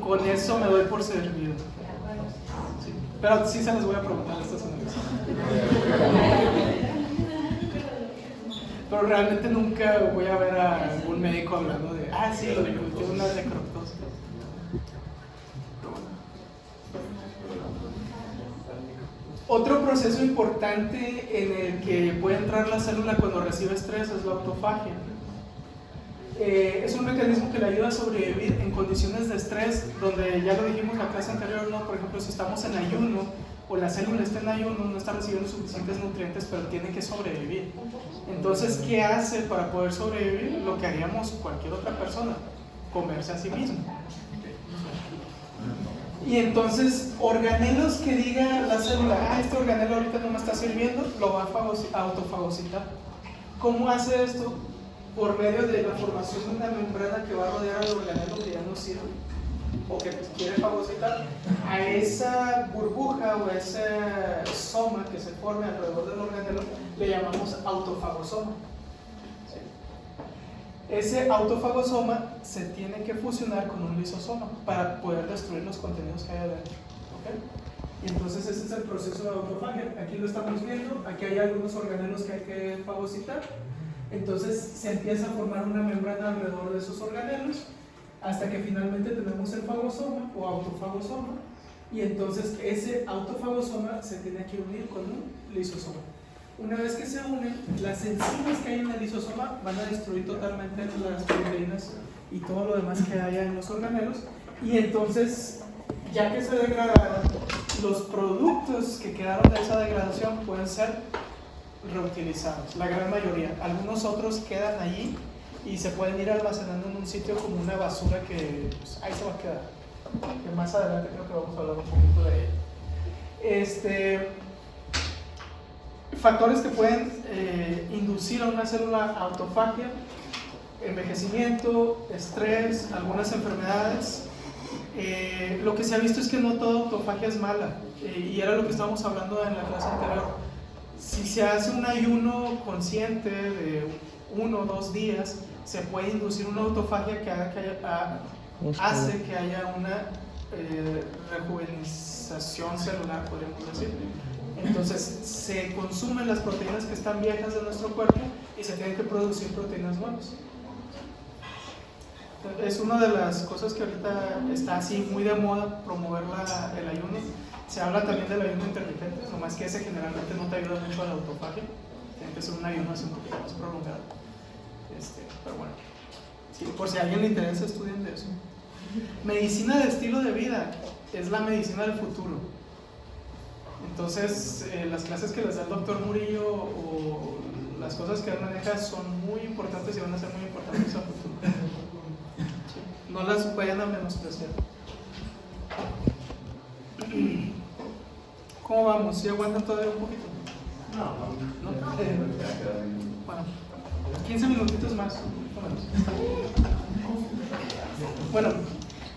Con eso me doy por servido. Sí, pero sí se les voy a preguntar a estas universidades. Pero realmente nunca voy a ver a algún médico hablando de, sí, tengo una necroptosis. Otro proceso importante en el que puede entrar la célula cuando recibe estrés es la autofagia. Es un mecanismo que le ayuda a sobrevivir en condiciones de estrés, donde ya lo dijimos en la clase anterior, ¿no? Por ejemplo, si estamos en ayuno o la célula está en ayuno, no está recibiendo suficientes nutrientes, pero tiene que sobrevivir. Entonces, ¿qué hace para poder sobrevivir? Lo que haríamos cualquier otra persona, comerse a sí mismo. Y entonces, organelos que diga la célula, este organelo ahorita no me está sirviendo, lo va a autofagocitar. ¿Cómo hace esto? Por medio de la formación de una membrana que va a rodear al organelo que ya no sirve o que quiere fagocitar. A esa burbuja o a ese soma que se forme alrededor del organelo le llamamos autofagosoma. Ese autofagosoma se tiene que fusionar con un lisosoma para poder destruir los contenidos que hay adentro. ¿Okay? Y entonces ese es el proceso de autofagia. Aquí lo estamos viendo, aquí hay algunos organelos que hay que fagocitar. Entonces se empieza a formar una membrana alrededor de esos organelos hasta que finalmente tenemos el fagosoma o autofagosoma. Y entonces ese autofagosoma se tiene que unir con un lisosoma. Una vez que se unen, las enzimas que hay en el lisosoma van a destruir totalmente las proteínas y todo lo demás que haya en los organelos. Y entonces, ya que se degradaron, los productos que quedaron de esa degradación pueden ser reutilizados, la gran mayoría. Algunos otros quedan allí y se pueden ir almacenando en un sitio como una basura que pues, ahí se va a quedar. Que más adelante creo que vamos a hablar un poquito de ella. Factores que pueden inducir a una célula autofagia: envejecimiento, estrés, algunas enfermedades. Lo que se ha visto es que no toda autofagia es mala, y era lo que estábamos hablando en la clase anterior. Si se hace un ayuno consciente de 1 o 2 días, se puede inducir una autofagia que hace que haya una rejuvenización celular, podríamos decir. Entonces se consumen las proteínas que están viejas de nuestro cuerpo y se tienen que producir proteínas nuevas. Es una de las cosas que ahorita está así muy de moda, promover el ayuno. Se habla también del ayuno intermitente, nomás que ese generalmente no te ayuda mucho a la autofagia. Tiene que ser un ayuno así un poquito más prolongado. Pero bueno, sí, por si a alguien le interesa, estudien de eso. Medicina de estilo de vida. es la medicina del futuro. Entonces, las clases que les da el doctor Murillo o las cosas que él maneja son muy importantes y van a ser muy importantes a futuro. Sí. No las vayan a menospreciar. ¿Cómo vamos? ¿Sí aguantan todavía un poquito? No. Bueno, 15 minutitos más. Bueno,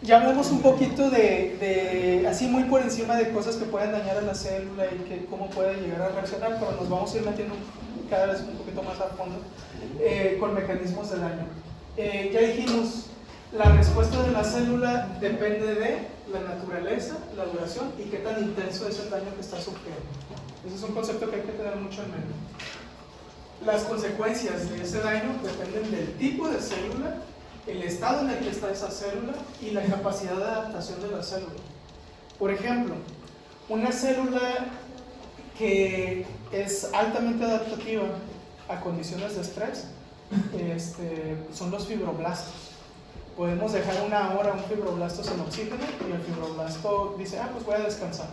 ya hablamos un poquito de así muy por encima de cosas que pueden dañar a la célula y que cómo puede llegar a reaccionar, pero nos vamos a ir metiendo cada vez un poquito más a fondo con mecanismos de daño. Ya dijimos, la respuesta de la célula depende de la naturaleza, la duración y qué tan intenso es el daño que está sufriendo. Ese es un concepto que hay que tener mucho en mente. Las consecuencias de ese daño dependen del tipo de célula, el estado en el que está esa célula y la capacidad de adaptación de la célula. Por ejemplo, una célula que es altamente adaptativa a condiciones de estrés son los fibroblastos. Podemos dejar una hora un fibroblasto sin oxígeno y el fibroblasto dice, pues voy a descansar.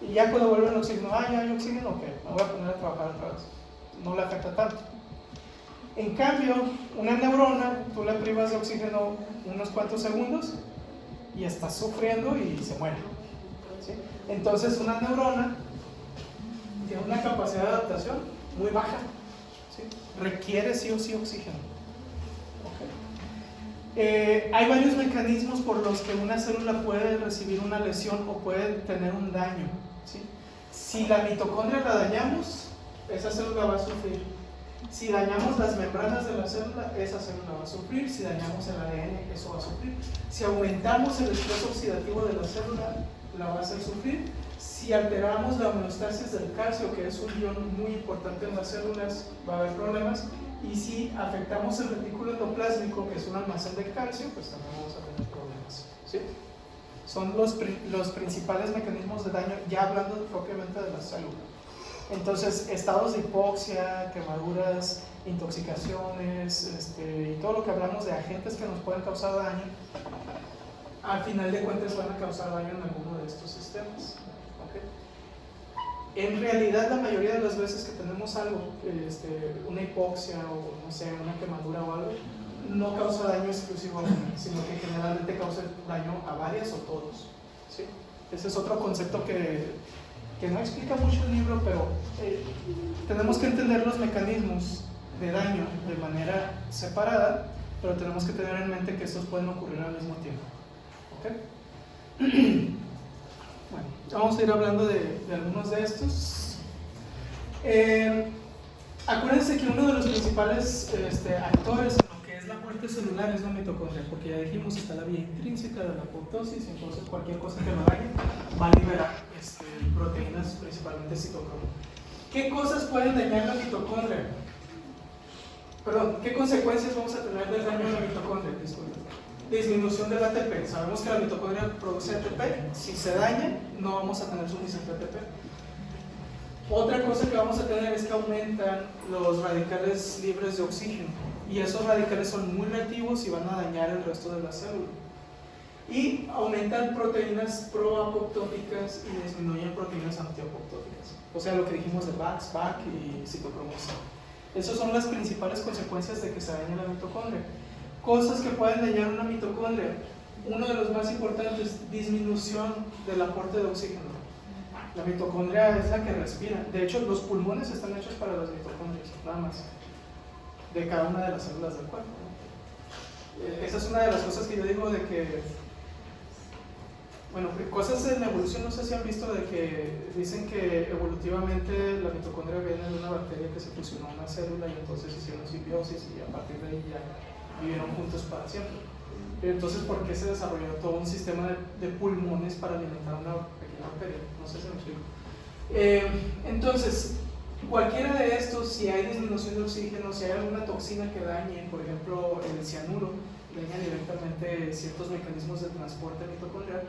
Y ya cuando vuelve el oxígeno, ya hay oxígeno, ok, me voy a poner a trabajar otra vez. No le afecta tanto. En cambio, una neurona, tú la privas de oxígeno unos cuantos segundos y está sufriendo y se muere. ¿Sí? Entonces, una neurona tiene una capacidad de adaptación muy baja. ¿Sí? Requiere sí o sí oxígeno. Hay varios mecanismos por los que una célula puede recibir una lesión o puede tener un daño. ¿Sí? Si la mitocondria la dañamos, esa célula va a sufrir. Si dañamos las membranas de la célula, esa célula va a sufrir. Si dañamos el ADN, eso va a sufrir. Si aumentamos el estrés oxidativo de la célula, la va a hacer sufrir. Si alteramos la homeostasis del calcio, que es un ion muy importante en las células, va a haber problemas. Y si afectamos el retículo endoplásmico, que es un almacén de calcio, pues también vamos a tener problemas. ¿Sí? Son los principales mecanismos de daño, ya hablando propiamente de la célula. Entonces, estados de hipoxia, quemaduras, intoxicaciones, y todo lo que hablamos de agentes que nos pueden causar daño, al final de cuentas van a causar daño en alguno de estos sistemas. ¿Okay? En realidad, la mayoría de las veces que tenemos algo, una hipoxia o no sé, una quemadura o algo, no causa daño exclusivo a una, sino que generalmente causa daño a varias o todos. ¿Sí? Ese es otro concepto que no explica mucho el libro, pero tenemos que entender los mecanismos de daño de manera separada, pero tenemos que tener en mente que estos pueden ocurrir al mismo tiempo. ¿Okay? Bueno, vamos a ir hablando de algunos de estos. Acuérdense que uno de los principales actores en lo que es la muerte celular es la mitocondria, porque ya dijimos está la vía intrínseca de la apoptosis, entonces cualquier cosa que lo dañe va a liberar proteínas, principalmente citocromo. ¿Qué cosas pueden dañar la mitocondria? Perdón, ¿qué consecuencias vamos a tener del daño a la mitocondria? Disculpen. Disminución del ATP. Sabemos que la mitocondria produce ATP. Si se daña, no vamos a tener suficiente ATP. Otra cosa que vamos a tener es que aumentan los radicales libres de oxígeno. Y esos radicales son muy reactivos y van a dañar el resto de la célula. Y aumentan proteínas proapoptóticas y disminuyen proteínas antiapoptóticas. O sea, lo que dijimos de VAX, VAC y citocromosa. Esas son las principales consecuencias de que se dañe la mitocondria. Cosas que pueden dañar una mitocondria. Uno de los más importantes, disminución del aporte de oxígeno. La mitocondria es la que respira. De hecho, los pulmones están hechos para las mitocondrias, nada más. De cada una de las células del cuerpo. Esa es una de las cosas que yo digo de que... Bueno, cosas en evolución, no sé si han visto de que dicen que evolutivamente la mitocondria viene de una bacteria que se fusionó a una célula y entonces hicieron simbiosis y a partir de ahí ya vivieron juntos para siempre. Pero entonces, ¿por qué se desarrolló todo un sistema de pulmones para alimentar a una pequeña bacteria? No sé si me explico. Entonces, cualquiera de estos, si hay disminución de oxígeno, si hay alguna toxina que dañe, por ejemplo el cianuro, daña directamente ciertos mecanismos de transporte mitocondrial,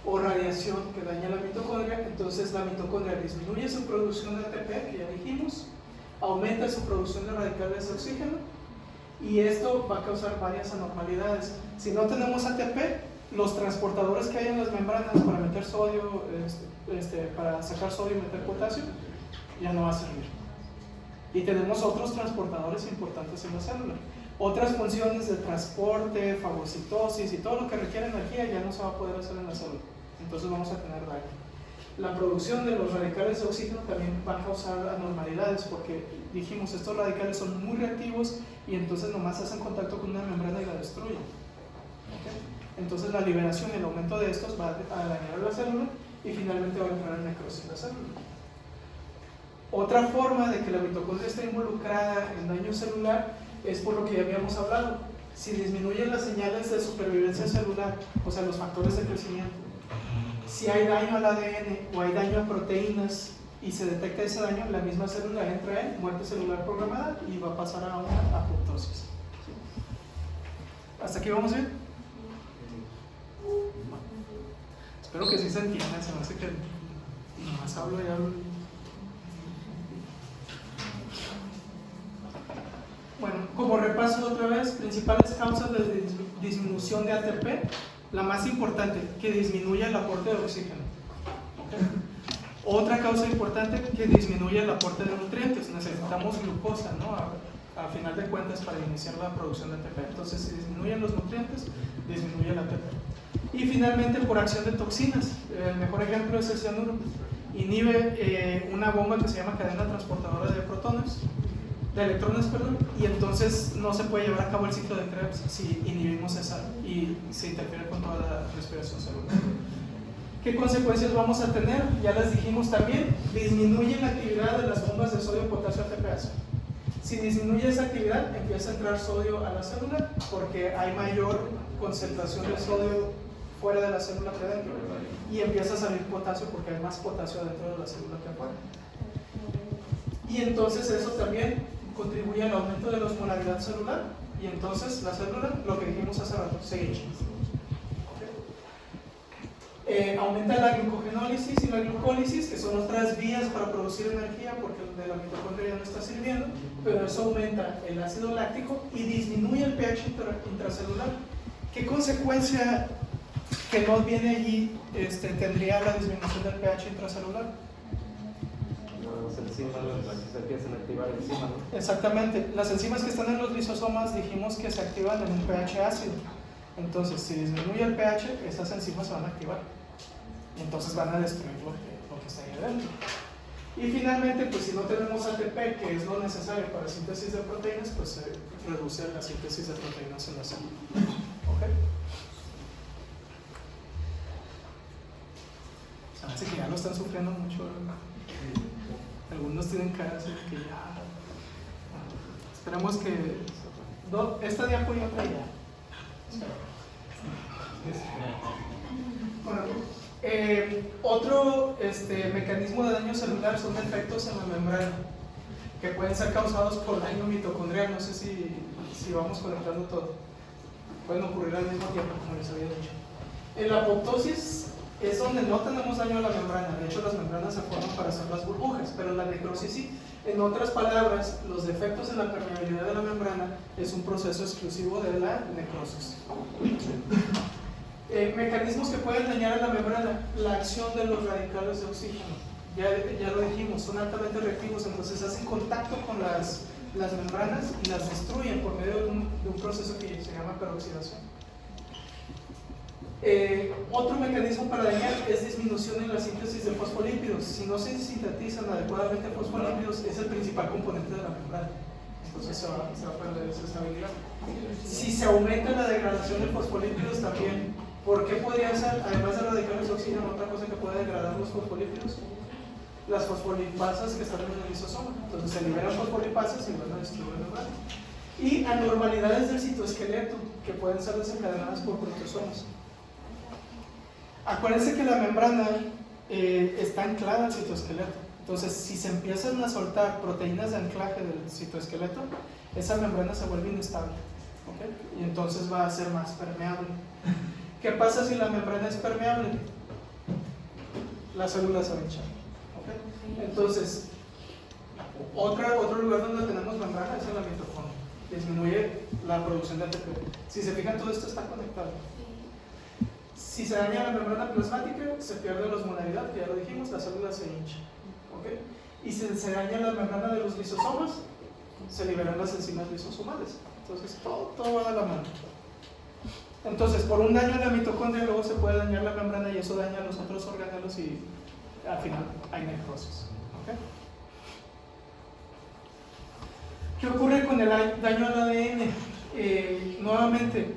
o radiación que daña la mitocondria, entonces la mitocondria disminuye su producción de ATP, que ya dijimos, aumenta su producción de radicales de oxígeno, y esto va a causar varias anormalidades. Si no tenemos ATP, los transportadores que hay en las membranas para meter sodio, para sacar sodio y meter potasio, ya no va a servir. Y tenemos otros transportadores importantes en la célula. Otras funciones de transporte, fagocitosis y todo lo que requiere energía ya no se va a poder hacer en la célula. Entonces vamos a tener daño. La producción de los radicales de oxígeno también va a causar anormalidades porque dijimos, estos radicales son muy reactivos y entonces nomás hacen contacto con una membrana y la destruyen. ¿Okay? Entonces la liberación y el aumento de estos va a dañar a la célula y finalmente va a entrar en necrosis la célula. Otra forma de que la mitocondria esté involucrada en daño celular es por lo que ya habíamos hablado. Si disminuyen las señales de supervivencia celular, o sea, los factores de crecimiento, si hay daño al ADN o hay daño a proteínas y se detecta ese daño, la misma célula entra en muerte celular programada y va a pasar a una apoptosis. ¿Hasta aquí vamos bien? Espero que sí se entienda, se me hace que nomás hablo y hablo. Bueno, como repaso otra vez, principales causas de disminución de ATP. La más importante, que disminuya el aporte de oxígeno. ¿Okay? Otra causa importante, que disminuya el aporte de nutrientes. Necesitamos glucosa, ¿no? A final de cuentas, para iniciar la producción de ATP. Entonces, si disminuyen los nutrientes, disminuye el ATP. Y finalmente, por acción de toxinas. El mejor ejemplo es el cianuro. Inhibe una bomba que se llama cadena transportadora de electrones, y entonces no se puede llevar a cabo el ciclo de Krebs si inhibimos esa y se interfiere con toda la respiración celular. ¿Qué consecuencias vamos a tener? Ya las dijimos también, disminuye la actividad de las bombas de sodio, potasio, ATPase. Si disminuye esa actividad, empieza a entrar sodio a la célula porque hay mayor concentración de sodio fuera de la célula que dentro, y empieza a salir potasio porque hay más potasio dentro de la célula que afuera. Y entonces eso también contribuye al aumento de la osmolaridad celular, y entonces la célula, lo que dijimos hace rato, se hincha. Aumenta la glucogenólisis y la glucólisis, que son otras vías para producir energía porque el de la mitocondria ya no está sirviendo, pero eso aumenta el ácido láctico y disminuye el pH intracelular. ¿Qué consecuencia que no viene allí tendría la disminución del pH intracelular? Las enzimas se empiezan a activar encima, ¿no? Exactamente. Las enzimas que están en los lisosomas dijimos que se activan en un pH ácido. Entonces, si disminuye el pH, esas enzimas se van a activar. Y entonces van a destruir lo que está ahí adentro. Y finalmente, pues si no tenemos ATP, que es lo necesario para la síntesis de proteínas, pues se reduce la síntesis de proteínas en la célula. ¿Ok? Se me hace que ya lo están sufriendo mucho. Algunos tienen cara así que ya. Esperamos que. Esta diapo y otra ya. Bueno, otro mecanismo de daño celular son defectos en la membrana que pueden ser causados por daño mitocondrial. No sé si vamos conectando todo. Pueden ocurrir al mismo tiempo, como les había dicho. En la apoptosis es donde no tenemos daño a la membrana. De hecho, las membranas se forman para hacer las burbujas, pero la necrosis sí. En otras palabras, los defectos en la permeabilidad de la membrana es un proceso exclusivo de la necrosis. Mecanismos que pueden dañar a la membrana: la acción de los radicales de oxígeno. Ya lo dijimos, son altamente reactivos, entonces hacen contacto con las membranas y las destruyen por medio de un proceso que se llama peroxidación. Otro mecanismo para dañar es disminución en la síntesis de fosfolípidos. Si no se sintetizan adecuadamente fosfolípidos, es el principal componente de la membrana. Entonces se va a perder esa estabilidad. Si se aumenta la degradación de fosfolípidos también, ¿por qué podría ser, además de radicales de oxígeno, otra cosa que puede degradar los fosfolípidos? Las fosfolipasas que están en el lisosoma. Entonces se liberan fosfolipasas y van a destruir la membrana. Y anormalidades del citoesqueleto que pueden ser desencadenadas por proteosomas. Acuérdense que la membrana está anclada al citoesqueleto. Entonces, si se empiezan a soltar proteínas de anclaje del citoesqueleto, esa membrana se vuelve inestable, ¿okay? Y entonces va a ser más permeable. ¿Qué pasa si la membrana es permeable? La célula se va a hinchar, ¿okay? Entonces, otro lugar donde tenemos membrana es en la mitocondria. Disminuye la producción de ATP. Si se fijan, todo esto está conectado. Si se daña la membrana plasmática, se pierde la osmolaridad, que ya lo dijimos, la célula se hincha. ¿Okay? Y si se daña la membrana de los lisosomas, se liberan las enzimas lisosomales. Entonces, todo va de la mano. Entonces, por un daño en la mitocondria, luego se puede dañar la membrana y eso daña a los otros organelos y al final hay necrosis. ¿Okay? ¿Qué ocurre con el daño al ADN? Nuevamente,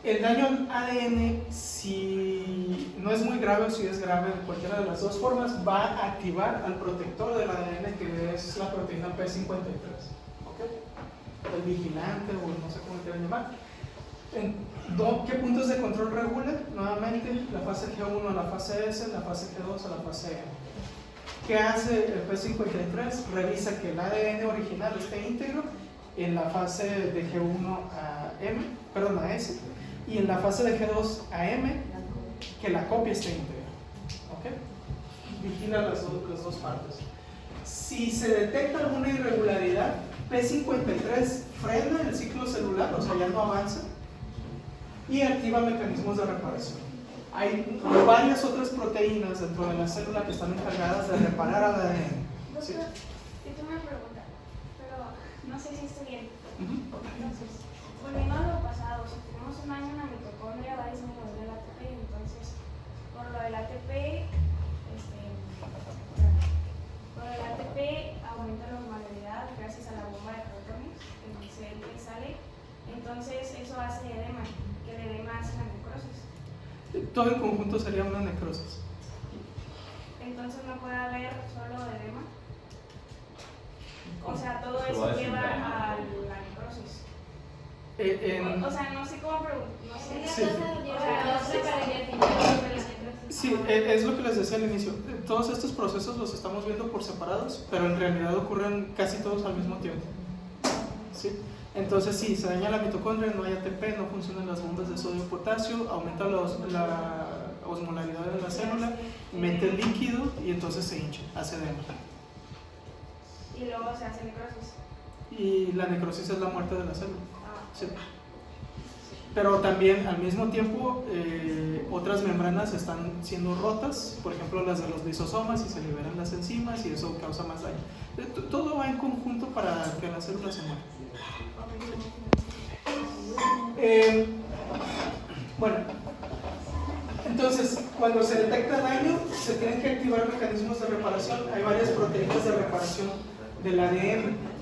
el daño al ADN, si no es muy grave o si es grave, de cualquiera de las dos formas, va a activar al protector del ADN, que es la proteína P53. ¿Okay? El vigilante, o no sé cómo quieran llamar. ¿Qué puntos de control regula? Nuevamente, la fase G1 a la fase S, la fase G2 a la fase M. ¿Qué hace el P53? Revisa que el ADN original esté íntegro en la fase de G1 a S, y en la fase de G2 a M, que la copia esté íntegra. ¿Okay? Vigila las dos partes. Si se detecta alguna irregularidad, P53 frena el ciclo celular, o sea, ya no avanza, y activa mecanismos de reparación. Hay varias otras proteínas dentro de la célula que están encargadas de reparar al ADN. Doctor, ¿Sí? yo tengo una pregunta, pero no sé si estoy bien. Entonces, volviendo a lo pasado, si tenemos un daño en la mitocondria, va a disminuir el ATP, entonces, por lo del ATP, aumenta la osmolaridad gracias a la bomba de protones que sale, entonces eso hace edema, que el edema hace la necrosis. Todo el conjunto sería una necrosis. Entonces no puede haber solo edema. O sea, todo Se eso va a lleva desencadenar. a la necrosis. En- O sea, no sé cómo preguntar. No sé. Sí. Sí. Sí, es lo que les decía al inicio. Todos estos procesos los estamos viendo por separados, pero en realidad ocurren casi todos al mismo tiempo. ¿Sí? Entonces, sí, se daña la mitocondria, no hay ATP, no funcionan las bombas de sodio y potasio, aumenta la osmolaridad de la célula, mete el líquido y entonces se hincha, hace edema. Y luego se hace necrosis. Y la necrosis es la muerte de la célula. Ah. Sí. Pero también al mismo tiempo otras membranas están siendo rotas, por ejemplo las de los lisosomas, y se liberan las enzimas y eso causa más daño. Todo va en conjunto para que la célula se muera. Bueno, entonces cuando se detecta daño se tienen que activar mecanismos de reparación. Hay varias proteínas de reparación del ADN.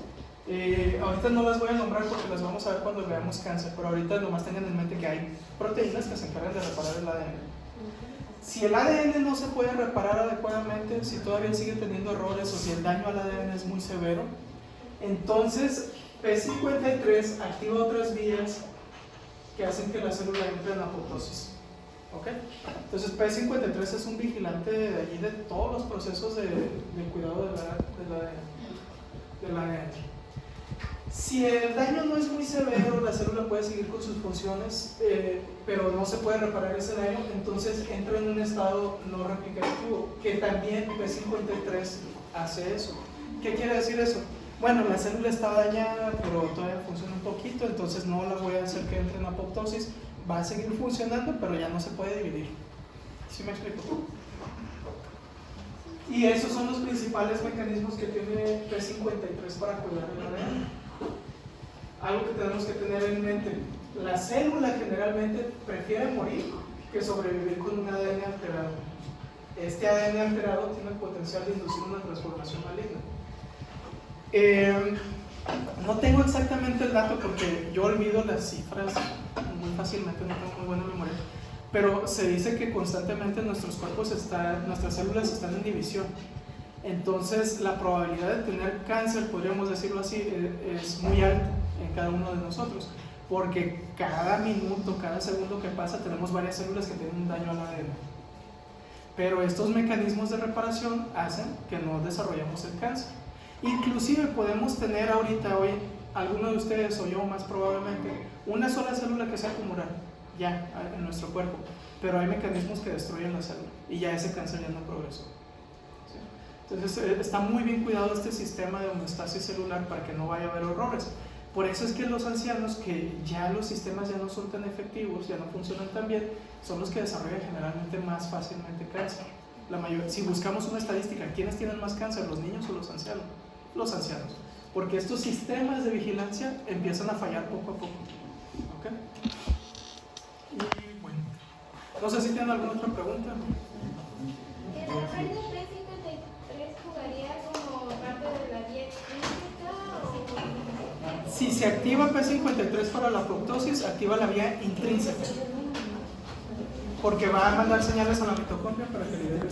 Ahorita no las voy a nombrar porque las vamos a ver cuando veamos cáncer, pero ahorita nomás tengan en mente que hay proteínas que se encargan de reparar el ADN. Si el ADN no se puede reparar adecuadamente, si todavía sigue teniendo errores o si el daño al ADN es muy severo, entonces P53 activa otras vías que hacen que la célula entre en apoptosis. ¿Ok? Entonces P53 es un vigilante de allí de todos los procesos de cuidado del ADN. Si el daño no es muy severo, la célula puede seguir con sus funciones, pero no se puede reparar ese daño, entonces entra en un estado no replicativo, que también P53 hace eso. ¿Qué quiere decir eso? Bueno, la célula está dañada, pero todavía funciona un poquito, entonces no la voy a hacer que entre en apoptosis, va a seguir funcionando, pero ya no se puede dividir. ¿Sí me explico? Y esos son los principales mecanismos que tiene P53 para cuidar el ADN. Algo que tenemos que tener en mente: la célula generalmente prefiere morir que sobrevivir con un ADN alterado. Este ADN alterado tiene el potencial de inducir una transformación maligna. No tengo exactamente el dato porque yo olvido las cifras muy fácilmente, no tengo muy buena memoria, pero se dice que constantemente nuestros cuerpos nuestras células están en división. Entonces la probabilidad de tener cáncer, podríamos decirlo así, es muy alta en cada uno de nosotros, porque cada minuto, cada segundo que pasa tenemos varias células que tienen un daño al ADN. Pero estos mecanismos de reparación hacen que no desarrollemos el cáncer. Inclusive podemos tener ahorita, hoy, alguno de ustedes o yo más probablemente, una sola célula que sea tumoral ya en nuestro cuerpo, pero hay mecanismos que destruyen la célula y ya ese cáncer ya no progresó. Entonces está muy bien cuidado este sistema de homeostasis celular para que no vaya a haber errores. Por eso es que los ancianos, que ya los sistemas ya no son tan efectivos, ya no funcionan tan bien, son los que desarrollan generalmente más fácilmente cáncer. Si buscamos una estadística, ¿quiénes tienen más cáncer, los niños o los ancianos? Los ancianos, porque estos sistemas de vigilancia empiezan a fallar poco a poco. ¿Ok? Y bueno, no sé si tienen alguna otra pregunta. ¿El P53 jugaría como parte de la vía explícita o...? Si se activa P53 para la apoptosis, activa la vía intrínseca, porque va a mandar señales a la mitocondria para que libere